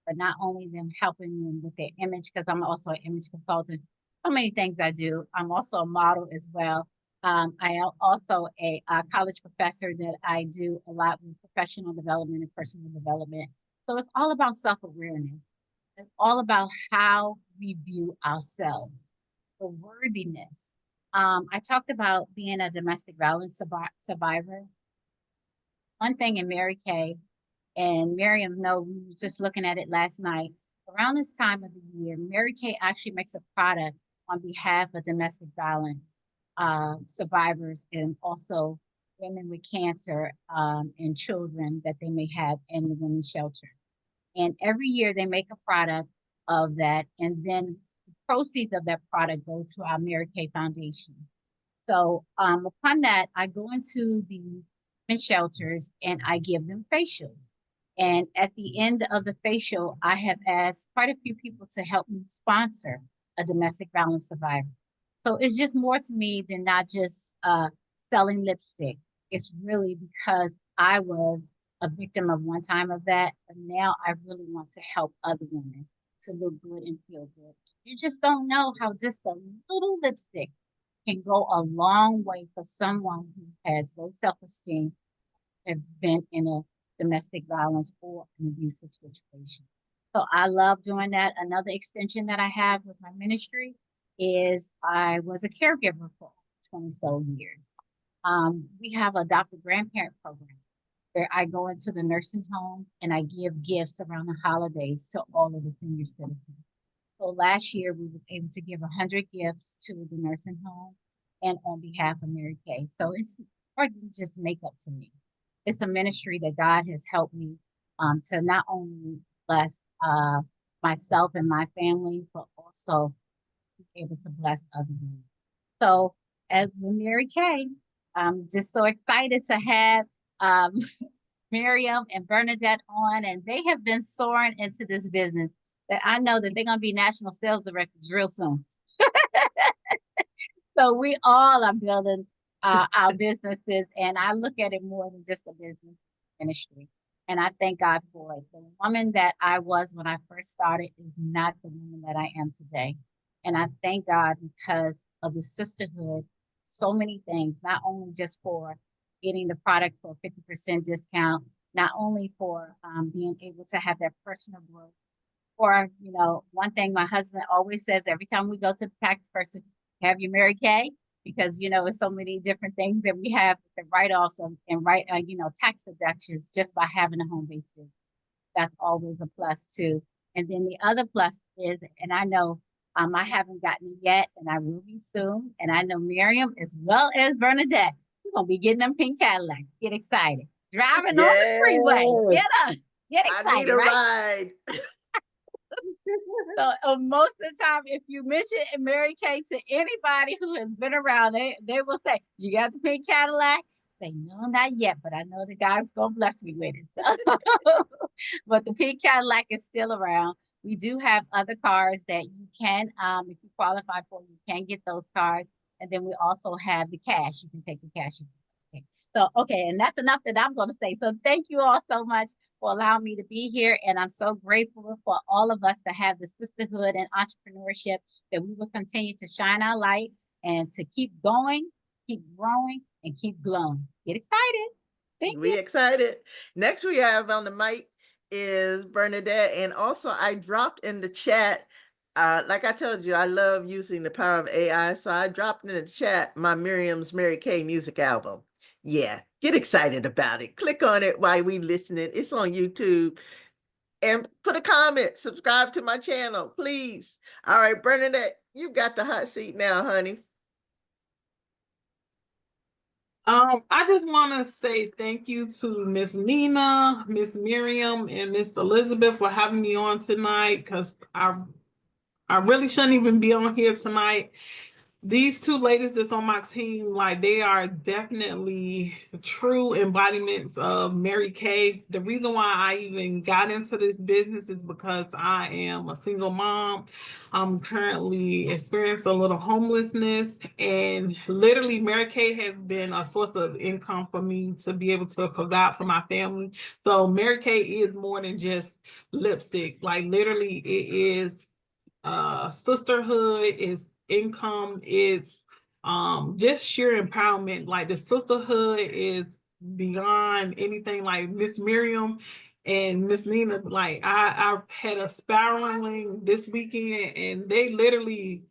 but not only them helping them with their image, because I'm also an image consultant. So many things I do. I'm also a model as well. I am also a college professor that I do a lot with professional development and personal development. So it's all about self-awareness. It's all about how we view ourselves, the worthiness. I talked about being a domestic violence survivor. One thing in Mary Kay, and Miriam, no, we was just looking at it last night. Around this time of the year, Mary Kay actually makes a product on behalf of domestic violence survivors and also women with cancer and children that they may have in the women's shelter. And every year they make a product of that, and then the proceeds of that product go to our Mary Kay Foundation. So upon that, I go into the in shelters, and I give them facials. And at the end of the facial, I have asked quite a few people to help me sponsor a domestic violence survivor. So it's just more to me than not just selling lipstick. It's really because I was a victim of one time of that, and now I really want to help other women to look good and feel good. You just don't know how just a little lipstick can go a long way for someone who has low self-esteem, has been in a domestic violence or an abusive situation. So I love doing that. Another extension that I have with my ministry is I was a caregiver for 20 so years. We have an adopted grandparent program where I go into the nursing homes and I give gifts around the holidays to all of the senior citizens. So last year we was able to give 100 gifts to the nursing home and on behalf of Mary Kay. So it's more than just makeup to me. It's a ministry that God has helped me to not only bless myself and my family, but also be able to bless other women. So as with Mary Kay, I'm just so excited to have um, Miriam and Bernadette on, and they have been soaring into this business that I know that they're going to be national sales directors real soon. So we all are building our businesses, and I look at it more than just a business ministry. And I thank God for it. The woman that I was when I first started is not the woman that I am today. And I thank God because of the sisterhood, so many things, not only just for getting the product for a 50% discount, not only for being able to have that personal growth, or, you know, one thing my husband always says every time we go to the tax person, have you Mary Kay? Because, you know, it's so many different things that we have, the write-offs and tax deductions just by having a home-based business. That's always a plus too. And then the other plus is, and I know I haven't gotten it yet, and I will be soon. And I know Miriam as well as Bernadette, we're gonna be getting them pink Cadillacs. Get excited. Driving on the freeway. Yes. Get I need excited, a right? ride. So most of the time, if you mention Mary Kay to anybody who has been around, they will say, "You got the pink Cadillac?" Say, "No, not yet, but I know the God's gonna bless me with it." But the pink Cadillac is still around. We do have other cars that you can, if you qualify for, you can get those cars. And then we also have the cash. You can take the cash. So, okay, and that's enough that I'm going to say. So, thank you all so much for allowing me to be here. And I'm so grateful for all of us to have the sisterhood and entrepreneurship that we will continue to shine our light and to keep going, keep growing, and keep glowing. Get excited. Thank We you. excited. Next we have on the mic is Bernadette. And also I dropped in the chat, like I told you, I love using the power of AI. So I dropped in the chat my Miriam's Mary Kay music album. Yeah, get excited about it. Click on it while we listening. It's on YouTube. And put a comment, subscribe to my channel, please. All right, Bernadette, you got the hot seat now, honey. I just want to say thank you to Miss Nina, Miss Miriam, and Miss Elizabeth for having me on tonight, because I really shouldn't even be on here tonight. These two ladies that's on my team, like, they are definitely true embodiments of Mary Kay. The reason why I even got into this business is because I am a single mom. I'm currently experiencing a little homelessness, and literally Mary Kay has been a source of income for me to be able to provide for my family. So Mary Kay is more than just lipstick. Like, literally it is sisterhood, is income, it's just sheer empowerment. Like, the sisterhood is beyond anything. Like Miss Miriam and Miss Nina, like I had a spiraling this weekend, and they literally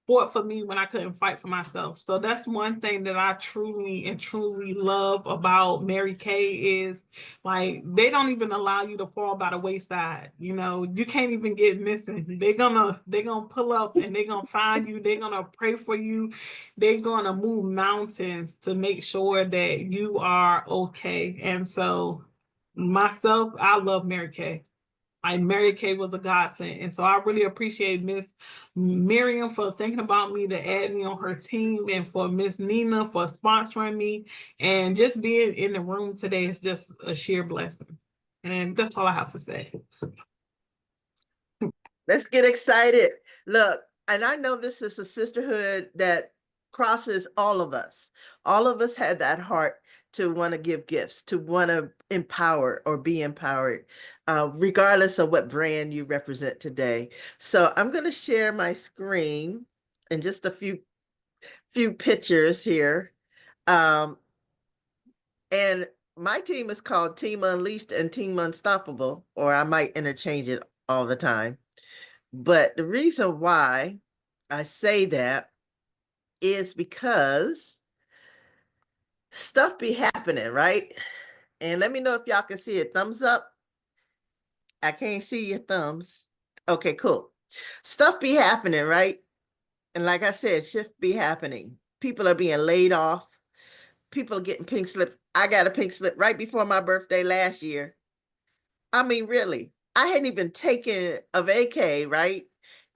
fought for me when I couldn't fight for myself. So that's one thing that I truly and truly love about Mary Kay is, like, they don't even allow you to fall by the wayside. You know, you can't even get missing. They're gonna pull up and they're gonna find you. They're gonna pray for you. They're gonna move mountains to make sure that you are okay. And so myself, I love Mary Kay. like Mary Kay was a godsend. And so I really appreciate Miss Miriam for thinking about me to add me on her team, and for Miss Nina for sponsoring me. And just being in the room today is just a sheer blessing. And that's all I have to say. Let's get excited. Look, and I know this is a sisterhood that crosses all of us. All of us had that heart to want to give gifts, to want to empower or be empowered, regardless of what brand you represent today. So I'm going to share my screen and just a few pictures here. And my team is called Team Unleashed and Team Unstoppable, or I might interchange it all the time. But the reason why I say that is because stuff be happening, right? And let me know if y'all can see it. Thumbs up. I can't see your thumbs. Okay, cool. Stuff be happening, right? And like I said, shift be happening. People are being laid off. People are getting pink slip. I got a pink slip right before my birthday last year. I mean, really, I hadn't even taken a vacay, right?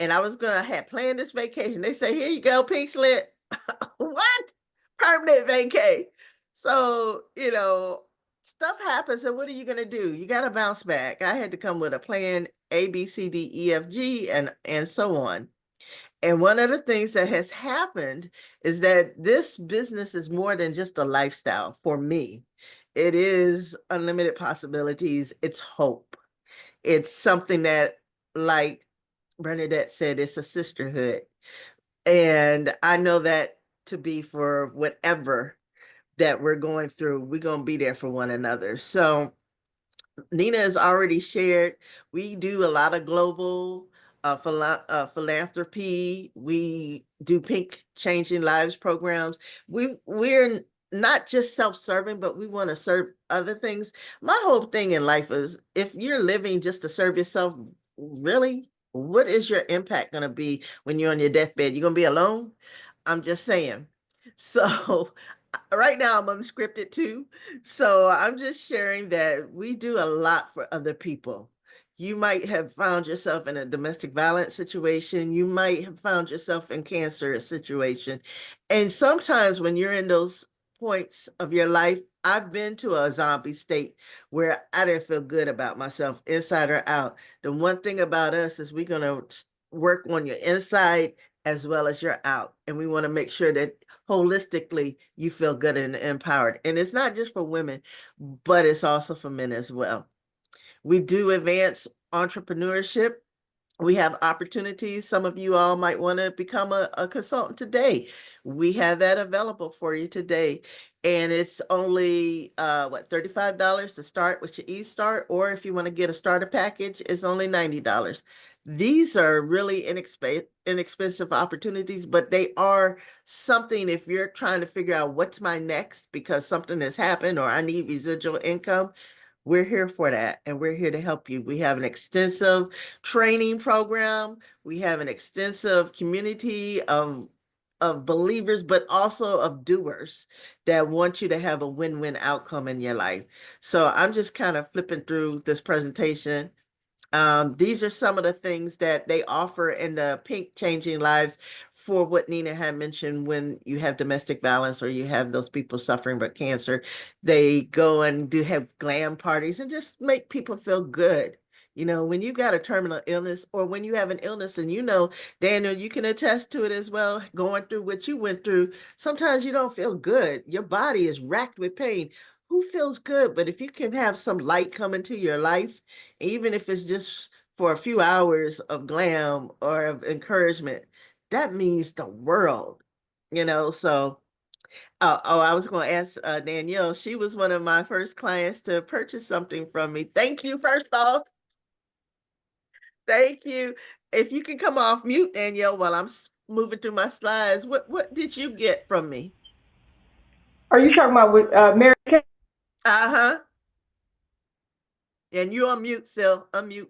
And I was gonna have planned this vacation. They say, here you go, pink slip. What? Permanent vacay. So, stuff happens, and what are you gonna do? You gotta bounce back. I had to come with a plan A, B, C, D, E, F, G, and so on. And one of the things that has happened is that this business is more than just a lifestyle for me. It is unlimited possibilities. It's hope. It's something that, like Bernadette said, it's a sisterhood. And I know that to be for whatever that we're going through, we're going to be there for one another. So Nina has already shared, we do a lot of global philanthropy. We do Pink Changing Lives programs. We're not just self-serving, but we want to serve other things. My whole thing in life is, if you're living just to serve yourself, really, what is your impact going to be when you're on your deathbed? You're going to be alone? I'm just saying. So right now I'm unscripted too. So I'm just sharing that we do a lot for other people. You might have found yourself in a domestic violence situation. You might have found yourself in cancer situation. And sometimes when you're in those points of your life, I've been to a zombie state where I didn't feel good about myself, inside or out. The one thing about us is we're going to work on your inside as well as your out. And we want to make sure that holistically you feel good and empowered. And it's not just for women, but it's also for men as well. We do advance entrepreneurship. We have opportunities. Some of you all might want to become a consultant today. We have that available for you today. And it's only $35 to start with your eStart, or if you want to get a starter package, it's only $90. These are really inexpensive opportunities, but they are something if you're trying to figure out what's my next because something has happened or I need residual income. We're here for that, and we're here to help you. We have an extensive training program. We have an extensive community of believers, but also of doers that want you to have a win-win outcome in your life. So I'm just kind of flipping through this presentation. These are some of the things that they offer in the Pink Changing Lives for what Nina had mentioned. When you have domestic violence or you have those people suffering with cancer, they go and do have glam parties and just make people feel good. When you got a terminal illness, or when you have an illness, and Daniel, you can attest to it as well, going through what you went through, sometimes you don't feel good. Your body is racked with pain. Who feels good? But if you can have some light come into your life, even if it's just for a few hours of glam or of encouragement, that means the world, So, I was going to ask Danielle. She was one of my first clients to purchase something from me. Thank you, first off. Thank you. If you can come off mute, Danielle, while I'm moving through my slides, what did you get from me? Are you talking about with Mary Kay? Uh-huh. And you unmute still. Unmute.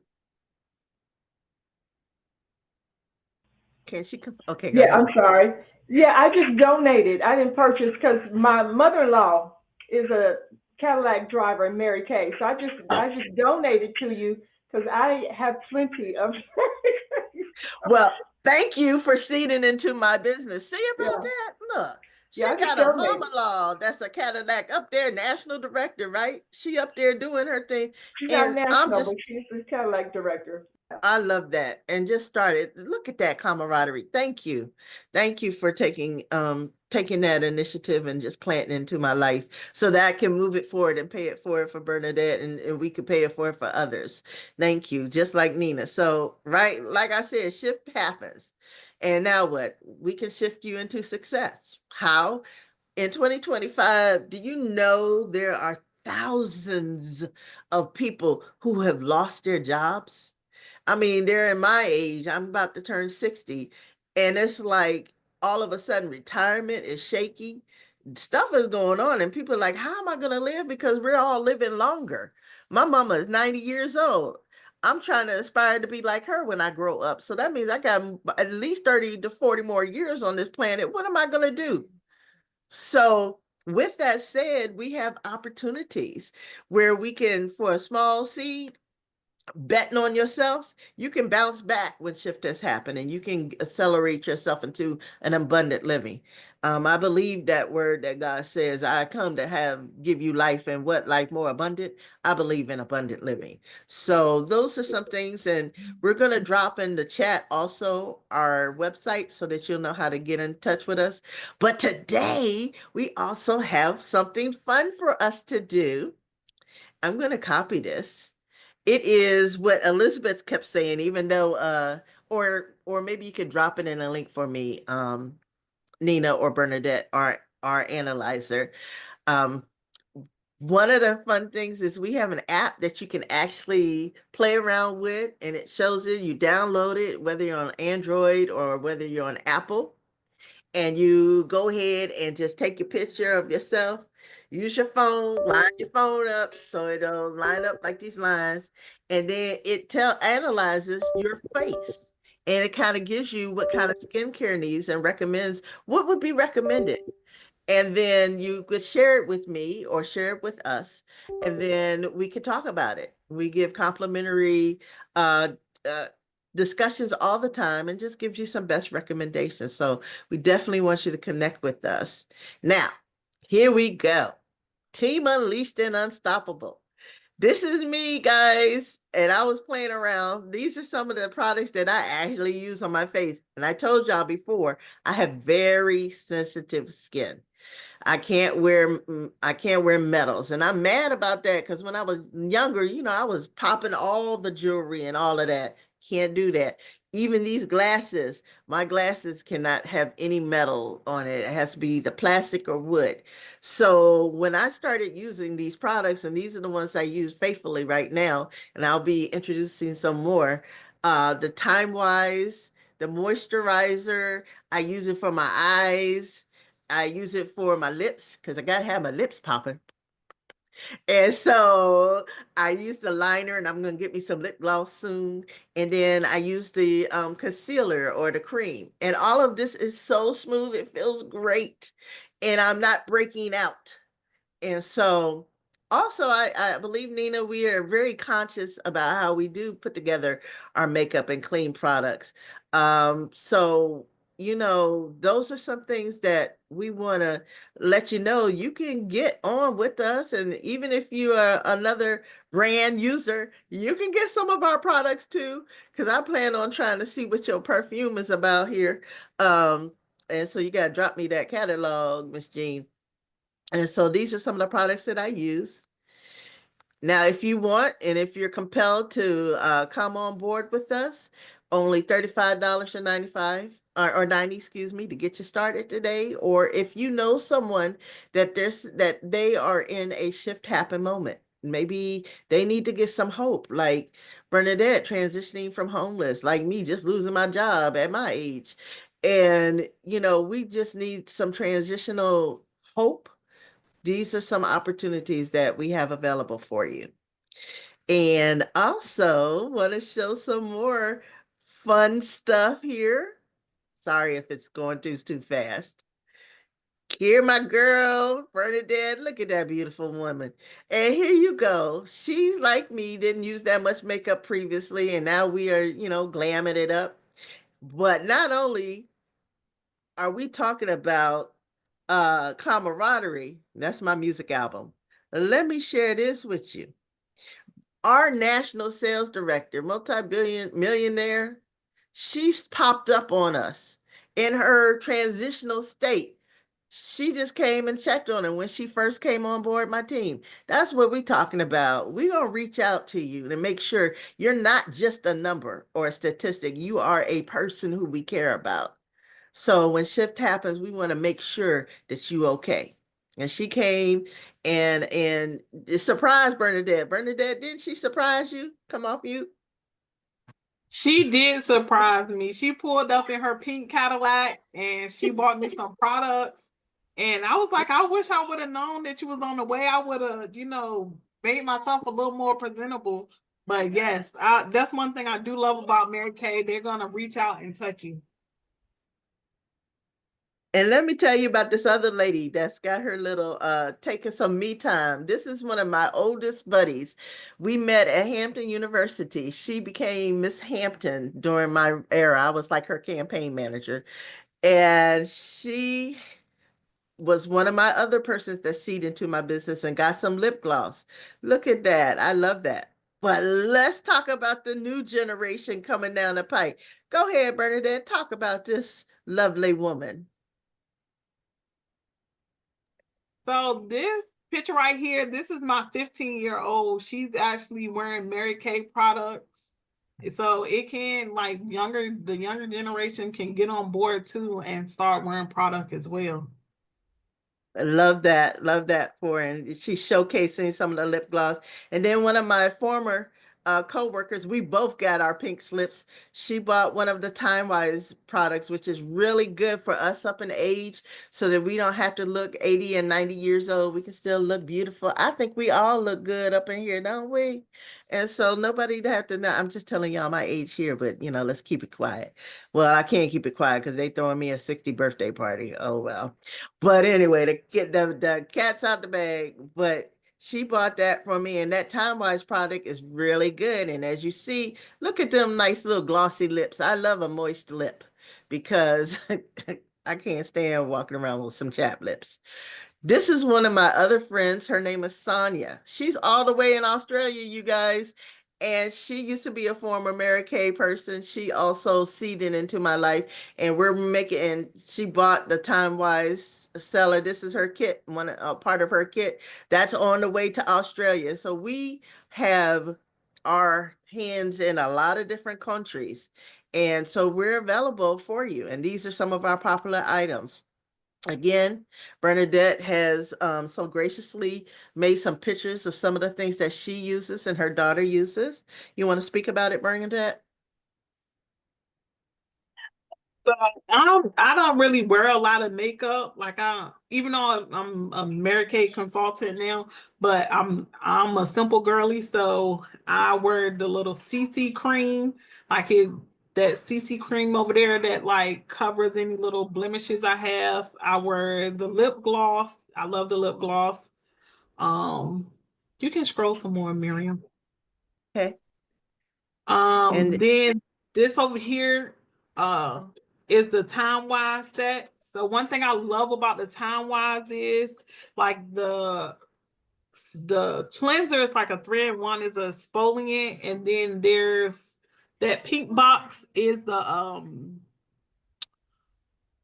Can she come? Okay, go Yeah, ahead. I'm sorry. Yeah, I just donated. I didn't purchase because my mother-in-law is a Cadillac driver in Mary Kay. So I just donated to you because I have plenty of. Well, thank you for seeding into my business. See about Yeah, that? Look, yeah, she I just got a donate. mama-law that's a Cadillac up there, national director, right? She up there doing her thing. She's not And I'm national, but just she's the Cadillac director. I love that. And just started. Look at that camaraderie. Thank you. Thank you for taking that initiative and just planting into my life so that I can move it forward and pay it forward for Bernadette and we could pay it forward for others. Thank you. Just like Nina. So, right, like I said, shift happens. And now what? We can shift you into success. How? In 2025, do you know there are thousands of people who have lost their jobs? I mean, they're in my age. I'm about to turn 60. And it's like all of a sudden retirement is shaky. Stuff is going on, and people are like, how am I going to live? Because we're all living longer. My mama is 90 years old. I'm trying to aspire to be like her when I grow up. So that means I got at least 30 to 40 more years on this planet. What am I going to do? So, with that said, we have opportunities where we can, for a small seed, betting on yourself, you can bounce back when shift has happened and you can accelerate yourself into an abundant living. I believe that word that God says, I come to give you life and what life more abundant. I believe in abundant living. So those are some things. And we're going to drop in the chat also our website so that you'll know how to get in touch with us. But today we also have something fun for us to do. I'm going to copy this. It is what Elizabeth kept saying, even though or maybe you could drop it in a link for me, Nina or Bernadette, our analyzer. Um, one of the fun things is we have an app that you can actually play around with, and it shows you download it, whether you're on Android or whether you're on Apple, and you go ahead and just take a picture of yourself. Use your phone, line your phone up so it'll line up like these lines, and then it analyzes your face, and it kind of gives you what kind of skincare needs and recommends what would be recommended. And then you could share it with me or share it with us, and then we could talk about it. We give complimentary uh, uh, discussions all the time and just gives you some best recommendations. So we definitely want you to connect with us. Now, here we go. Team Unleashed and Unstoppable. This is me, guys. And I was playing around. These are some of the products that I actually use on my face. And I told y'all before, I have very sensitive skin. I can't wear metals. And I'm mad about that because when I was younger, I was popping all the jewelry and all of that. Can't do that. Even these glasses, my glasses cannot have any metal on it. It has to be the plastic or wood. So when I started using these products, and these are the ones I use faithfully right now, and I'll be introducing some more, the Time Wise, the moisturizer, I use it for my eyes. I use it for my lips because I gotta have my lips popping. And so I use the liner, and I'm gonna get me some lip gloss soon. And then I use the concealer or the cream. And all of this is so smooth, it feels great. And I'm not breaking out. And so also I believe, Nina, we are very conscious about how we do put together our makeup and clean products. So those are some things that we want to let you know you can get on with us. And even if you are another brand user, you can get some of our products too, because I plan on trying to see what your perfume is about here. And so you got to drop me that catalog, Miss Jean. And so these are some of the products that I use. Now, if you want, and if you're compelled to come on board with us, only $35.95 or 90, excuse me, to get you started today. Or if you know someone that they are in a shift happen moment, maybe they need to get some hope, like Bernadette transitioning from homeless, like me just losing my job at my age. And, we just need some transitional hope. These are some opportunities that we have available for you. And also want to show some more fun stuff here. Sorry if it's going through too fast. Here, my girl, Bernadette, look at that beautiful woman. And here you go. She's like me, didn't use that much makeup previously, and now we are, glamming it up. But not only are we talking about camaraderie, that's my music album. Let me share this with you. Our national sales director, multi-billion millionaire, she's popped up on us in her transitional state. She just came and checked on her when she first came on board my team. That's what we're talking about. We're going to reach out to you to make sure you're not just a number or a statistic. You are a person who we care about. So when shift happens, we want to make sure that you okay. And she came and surprised Bernadette. Bernadette, didn't she surprise you? Come off mute. She did surprise me. She pulled up in her pink Cadillac and she bought me some products. And I was like, I wish I would have known that you was on the way. I would have, made myself a little more presentable. But yes, that's one thing I do love about Mary Kay. They're gonna reach out and touch you. And let me tell you about this other lady that's got her little taking some me time. This is one of my oldest buddies. We met at Hampton University. She became Miss Hampton during my era. I was like her campaign manager. And she was one of my other persons that seed into my business and got some lip gloss. Look at that. I love that. But let's talk about the new generation coming down the pike. Go ahead, Bernadette. Talk about this lovely woman. So this picture right here, this is my 15-year-old. She's actually wearing Mary Kay products. So it can the younger generation can get on board too and start wearing product as well. I love that. Love that for her. And she's showcasing some of the lip gloss. And then one of my former co-workers, we both got our pink slips. She bought one of the Time Wise products, which is really good for us up in age so that we don't have to look 80 and 90 years old. We can still look beautiful. I think we all look good up in here, don't we? And so nobody have to know. I'm just telling y'all my age here, but let's keep it quiet. Well, I can't keep it quiet because they throwing me a 60 birthday party. Oh well. But anyway, to get the cat's out the bag. But she bought that for me, and that Time Wise product is really good. And as you see, look at them nice little glossy lips. I love a moist lip because I can't stand walking around with some chapped lips. This is one of my other friends. Her name is Sonia. She's all the way in Australia, you guys. And she used to be a former Mary Kay person. She also seeded into my life. And she bought the Time Wise seller. This is her kit, part of her kit. That's on the way to Australia. So we have our hands in a lot of different countries. And so we're available for you. And these are some of our popular items. Again, Bernadette has so graciously made some pictures of some of the things that she uses and her daughter uses. You want to speak about it, Bernadette? So I don't really wear a lot of makeup. Even though I'm a Mary Kay consultant now, but I'm a simple girly, so I wear the little CC cream, that CC cream over there that covers any little blemishes I have. I wear the lip gloss. I love the lip gloss. Um, you can scroll some more, Miriam. Okay. And Then this over here is the Time Wise set. So one thing I love about the Time Wise is the cleanser is like a 3-in-1 is a exfoliant, and then there's that pink box is the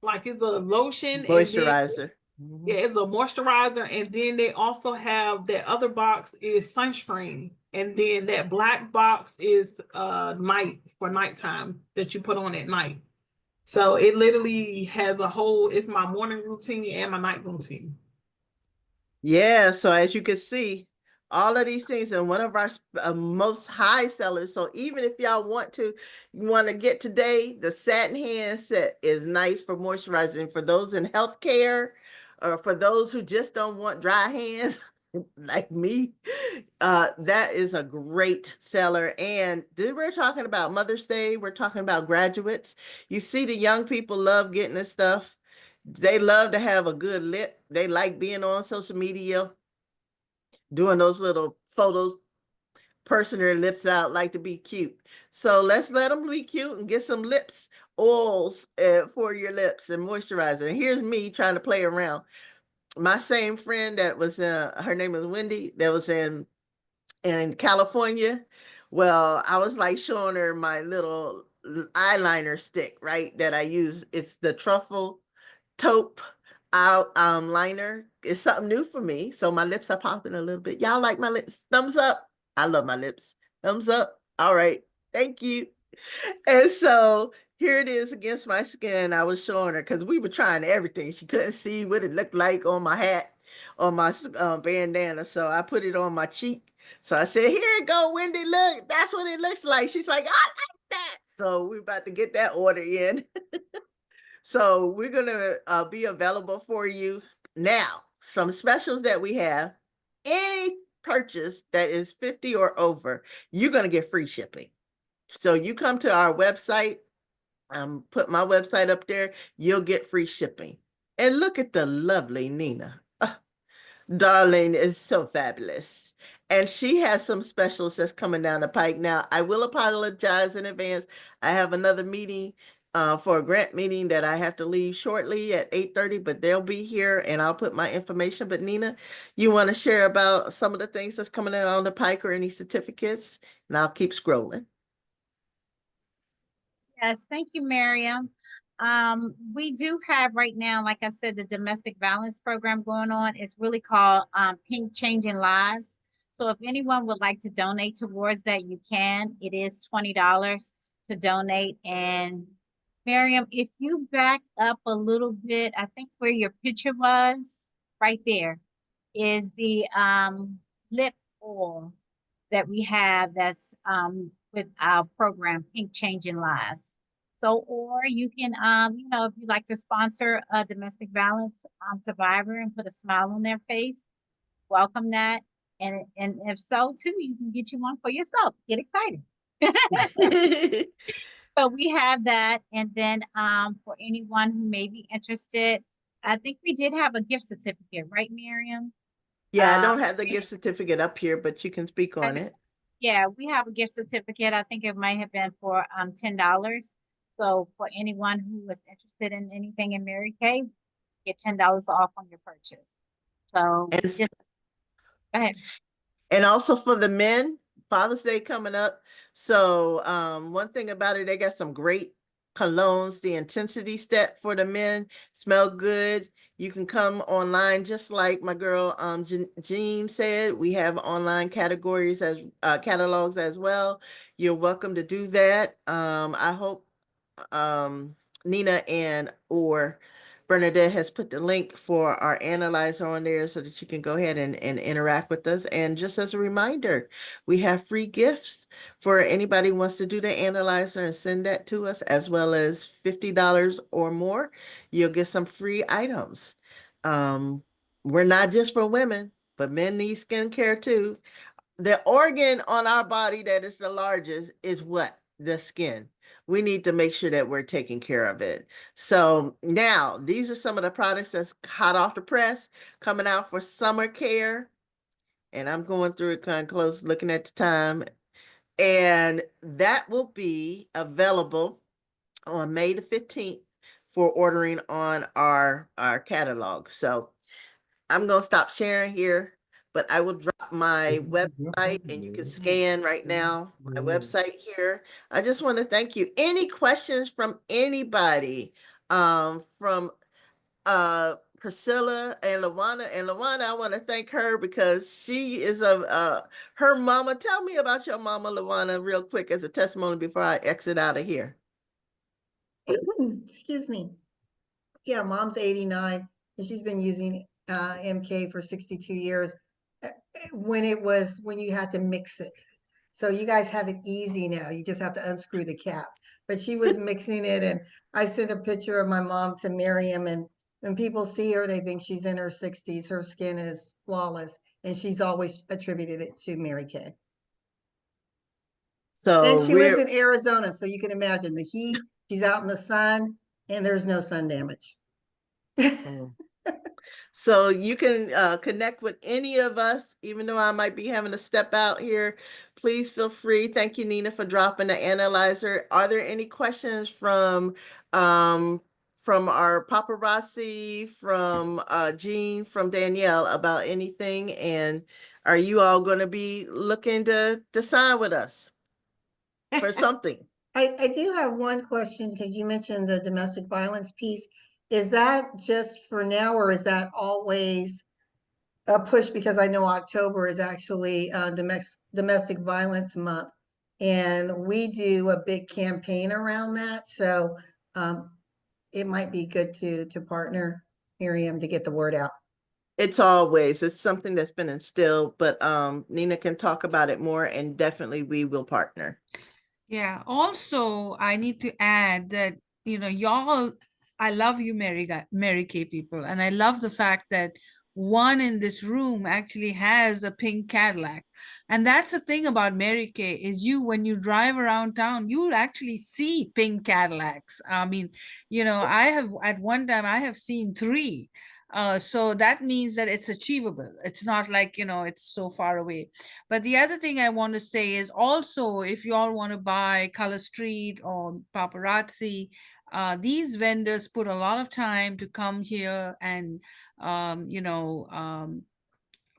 it's a lotion, and then moisturizer. yeah, it's a moisturizer, and then they also have that other box is sunscreen, and then that black box is nighttime that you put on at night. So it literally has it's my morning routine and my night routine. Yeah, so as you can see, all of these things and one of our most high sellers. So even if y'all want to get today, the satin hand set is nice for moisturizing for those in healthcare or for those who just don't want dry hands like me. That is a great seller. And we're talking about Mother's Day. We're talking about graduates. You see, the young people love getting this stuff. They love to have a good lip. They like being on social media, doing those little photos, pursing their lips out, like to be cute. So let's let them be cute and get some lips oils for your lips and moisturizer. And here's me trying to play around. My same friend that was, her name is Wendy, that was in California. Well, I was like showing her my little eyeliner stick, right? That I use. It's the truffle taupe out liner. It's something new for me. So my lips are popping a little bit. Y'all like my lips? Thumbs up. I love my lips. Thumbs up. All right. Thank you. And so here it is against my skin. I was showing her because we were trying everything. She couldn't see what it looked like on my hat, on my bandana. So I put it on my cheek. So I said, here it go, Wendy, look, that's what it looks like. She's like, I like that. So we're about to get that order in. So we're going to be available for you. Now, some specials that we have. Any purchase that is 50 or over, you're going to get free shipping. So you come to our website, put my website up there, you'll get free shipping. And look at the lovely Nina. Darlene is so fabulous. And she has some specials that's coming down the pike. Now, I will apologize in advance. I have another meeting for a grant meeting that I have to leave shortly at 8:30, but they'll be here and I'll put my information. But Nina, you want to share about some of the things that's coming down the pike or any certificates? And I'll keep scrolling. Yes, thank you, Miriam. We do have right now, like I said, the domestic violence program going on. It's really called Pink Changing Lives. So if anyone would like to donate towards that, you can. It is $20 to donate. And Miriam, if you back up a little bit, I think where your picture was, right there, is the lip oil that we have that's with our program, Pink Changing Lives. So, or you can, if you'd like to sponsor a domestic violence survivor and put a smile on their face, welcome that. And if so, too, you can get you one for yourself. Get excited. So we have that. And then for anyone who may be interested, I think we did have a gift certificate, right, Miriam? Yeah, I don't have the gift certificate up here, but you can speak on it. Yeah, we have a gift certificate. I think it might have been for $10. So for anyone who is interested in anything in Mary Kay, get $10 off on your purchase. So And just go ahead. And also for the men, Father's Day coming up. So one thing about it, they got some great colognes. The intensity step for the men smell good. You can come online, just like my girl Jean said. We have online categories as catalogs as well. You're welcome to do that. I hope Nina and or Bernadette has put the link for our analyzer on there so that you can go ahead and interact with us. And just as a reminder, we have free gifts for anybody who wants to do the analyzer and send that to us, as well as $50 or more. You'll get some free items. We're not just for women, but men need skincare too. The organ on our body that is the largest is what? The skin. We need to make sure that we're taking care of it. So now these are some of the products that's hot off the press coming out for summer care. And I'm going through it kind of close, looking at the time. And that will be available on May the 15th for ordering on our catalog. So I'm going to stop sharing here, but I will drop my website and you can scan right now my website here. I just want to thank you. Any questions from anybody? From Priscilla and Lawana. And Lawana, I want to thank her because she is her mama. Tell me about your mama, Lawana, real quick as a testimony before I exit out of here. Excuse me. Yeah, mom's 89 and she's been using MK for 62 years when you had to mix it. So you guys have it easy now. You just have to unscrew the cap. But she was mixing it, and I sent a picture of my mom to Miriam, and when people see her, they think she's in her 60s. Her skin is flawless, and she's always attributed it to Mary Kay. So And she lives in Arizona, so you can imagine the heat. She's out in the sun, and there's no sun damage. Mm. So you can connect with any of us, even though I might be having to step out here. Please feel free. Thank you, Nina, for dropping the analyzer. Are there any questions um, from our paparazzi, from Jean, from Danielle about anything? And are you all going to be looking to sign with us for something? I do have one question because you mentioned the domestic violence piece. Is that just for now, or is that always a push? Because I know October is actually domestic violence month, and we do a big campaign around that. So it might be good to partner, Miriam, to get the word out. It's something that's been instilled, but Nina can talk about it more, and definitely we will partner. Yeah. Also, I need to add that, y'all, I love you, Mary Kay people. And I love the fact that one in this room actually has a pink Cadillac. And that's the thing about Mary Kay is when you drive around town, you'll actually see pink Cadillacs. I mean, at one time I have seen three. So that means that it's achievable. It's not like, it's so far away. But the other thing I want to say is also, if you all want to buy Color Street or Paparazzi, these vendors put a lot of time to come here and,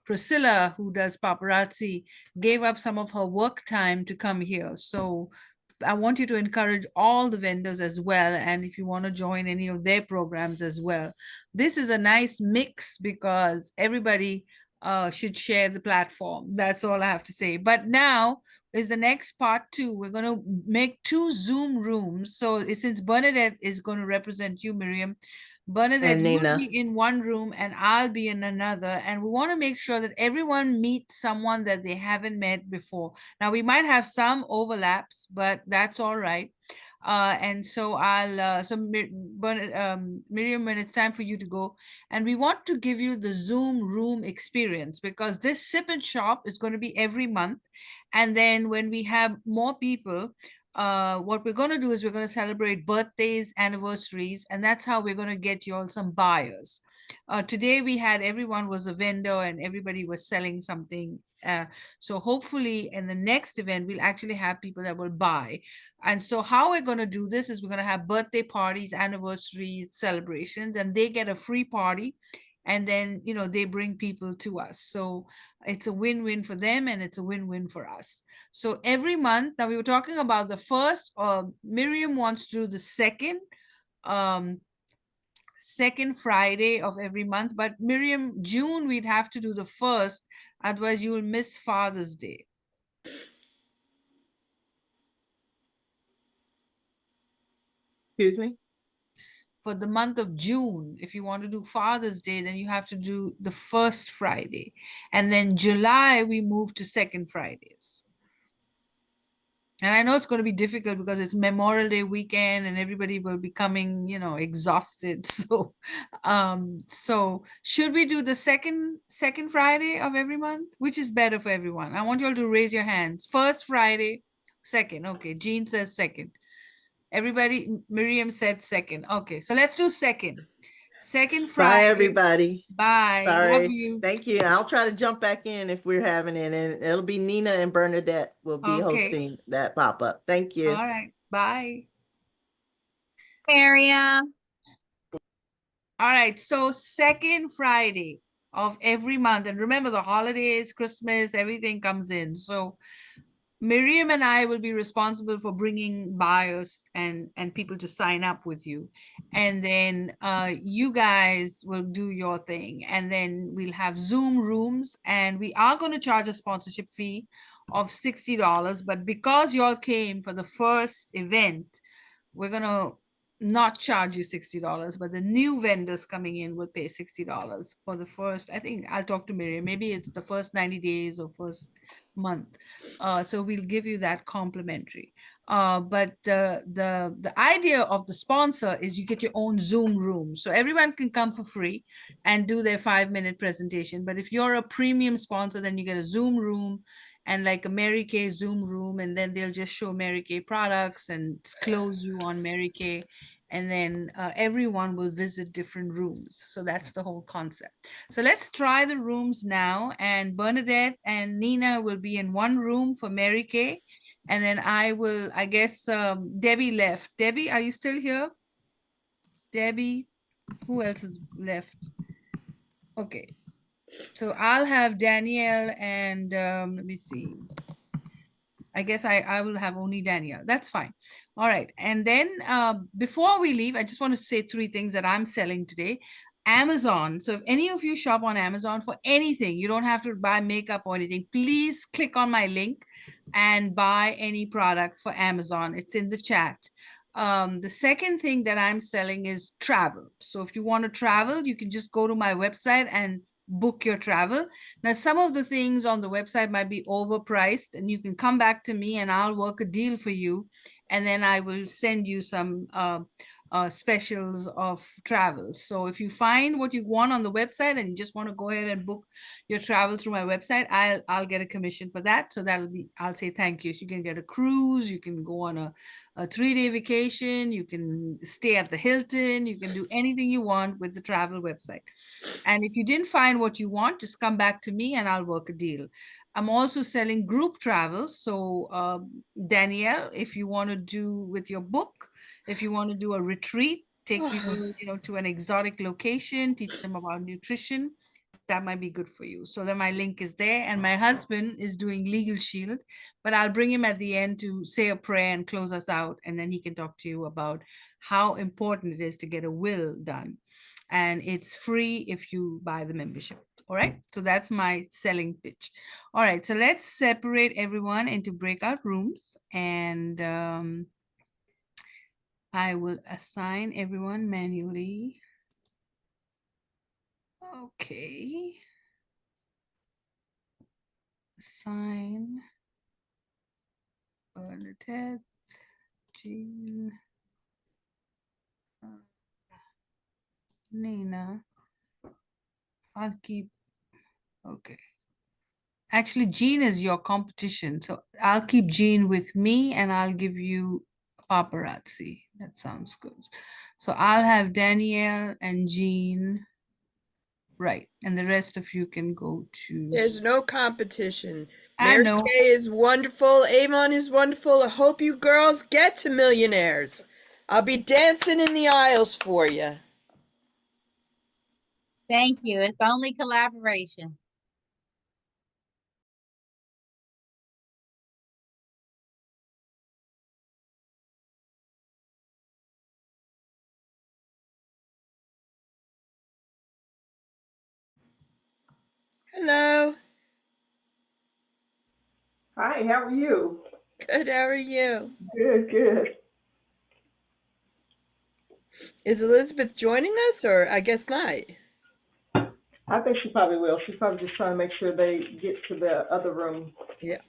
Priscilla, who does paparazzi, gave up some of her work time to come here. So I want you to encourage all the vendors as well. And if you want to join any of their programs as well, this is a nice mix because everybody should share the platform. That's all I have to say. But now is the next part two. We're going to make 2 Zoom rooms. So since Bernadette is going to represent you, Miriam, Bernadette, And you'll Nina. be in one room and I'll be in another. And we want to make sure that everyone meets someone that they haven't met before. Now, we might have some overlaps, but that's all right. And so Miriam, when it's time for you to go, and we want to give you the Zoom room experience because this sip and shop is going to be every month. And then when we have more people, what we're going to do is we're going to celebrate birthdays, anniversaries, and that's how we're going to get you all some buyers. Today we had everyone was a vendor and everybody was selling something. So hopefully in the next event, we'll actually have people that will buy. And so how we're going to do this is we're going to have birthday parties, anniversaries, celebrations, and they get a free party. And then, they bring people to us. So it's a win-win for them and it's a win-win for us. So every month, now we were talking about the first, Miriam wants to do the second Friday of every month, but Miriam, June, we'd have to do the first, otherwise you will miss Father's Day. Excuse me? For the month of June, if you want to do Father's Day, then you have to do the first Friday. And then July, we move to second Fridays. And I know it's going to be difficult because it's Memorial Day weekend and everybody will be coming, exhausted. So should we do the second Friday of every month? Which is better for everyone? I want you all to raise your hands. First Friday, second. Okay, Jean says second. Everybody, Miriam said second. Okay, so let's do second. Second Friday. Bye, everybody. Bye. Sorry. Love you. Thank you. I'll try to jump back in if we're having it, and it'll be Nina and Bernadette will be hosting that pop-up. Thank you. All right. Bye. Miriam. All right. So second Friday of every month. And remember the holidays, Christmas, everything comes in. So Miriam and I will be responsible for bringing buyers and people to sign up with you. And then you guys will do your thing. And then we'll have Zoom rooms. And we are going to charge a sponsorship fee of $60. But because y'all came for the first event, we're going to not charge you $60, but the new vendors coming in will pay $60 for the first. I think I'll talk to Miriam. Maybe it's the first 90 days or first month. So we'll give you that complimentary. But the idea of the sponsor is you get your own Zoom room. So everyone can come for free and do their 5-minute presentation. But if you're a premium sponsor, then you get a Zoom room and like a Mary Kay Zoom room, and then they'll just show Mary Kay products and close you on Mary Kay. and then everyone will visit different rooms. So that's the whole concept. So let's try the rooms now, and Bernadette and Nina will be in one room for Mary Kay, and then I guess Debbie left. Debbie, are you still here? Debbie, who else is left? Okay, so I'll have Danielle and let me see. I guess I will have only Danielle. That's fine. All right. And then before we leave, I just want to say three things that I'm selling today. Amazon. So if any of you shop on Amazon for anything, you don't have to buy makeup or anything. Please click on my link and buy any product for Amazon. It's in the chat. The second thing that I'm selling is travel. So if you want to travel, you can just go to my website and book your travel. Now, some of the things on the website might be overpriced, and you can come back to me and I'll work a deal for you. And then I will send you some specials of travel. So if you find what you want on the website and you just want to go ahead and book your travel through my website, I'll get a commission for that. So that'll be, I'll say thank you. So you can get a cruise, you can go on a 3-day vacation, you can stay at the Hilton, you can do anything you want with the travel website. And if you didn't find what you want, just come back to me and I'll work a deal. I'm also selling group travel. So Danielle, if you want to do with your book, if you want to do a retreat, take people, to an exotic location, teach them about nutrition, that might be good for you. So then my link is there. And my husband is doing Legal Shield, but I'll bring him at the end to say a prayer and close us out. And then he can talk to you about how important it is to get a will done. And it's free if you buy the membership. All right. So that's my selling pitch. All right. So let's separate everyone into breakout rooms, and I will assign everyone manually. Okay. Assign Bernadette, Jean, Nina. I'll keep, okay. Actually, Jean is your competition. So I'll keep Jean with me and I'll give you paparazzi. That sounds good. So I'll have Danielle and Jean. Right. And the rest of you can go to. There's no competition. I Mary know. Kay is wonderful. Avon is wonderful. I hope you girls get to millionaires. I'll be dancing in the aisles for you. Thank you. It's only collaboration. Hello. Hi, how are you? Good. How are you? Good, good. Is Elizabeth joining us, or I guess not? I think she probably will. She's probably just trying to make sure they get to the other room. Yeah.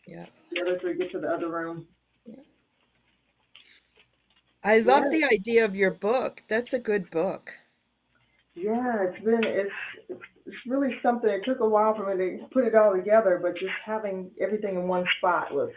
Yeah. The other three get to the other room. I love Yeah. the idea of your book. That's a good book. Yeah, it's really something. It took a while for me to put it all together, but just having everything in one spot was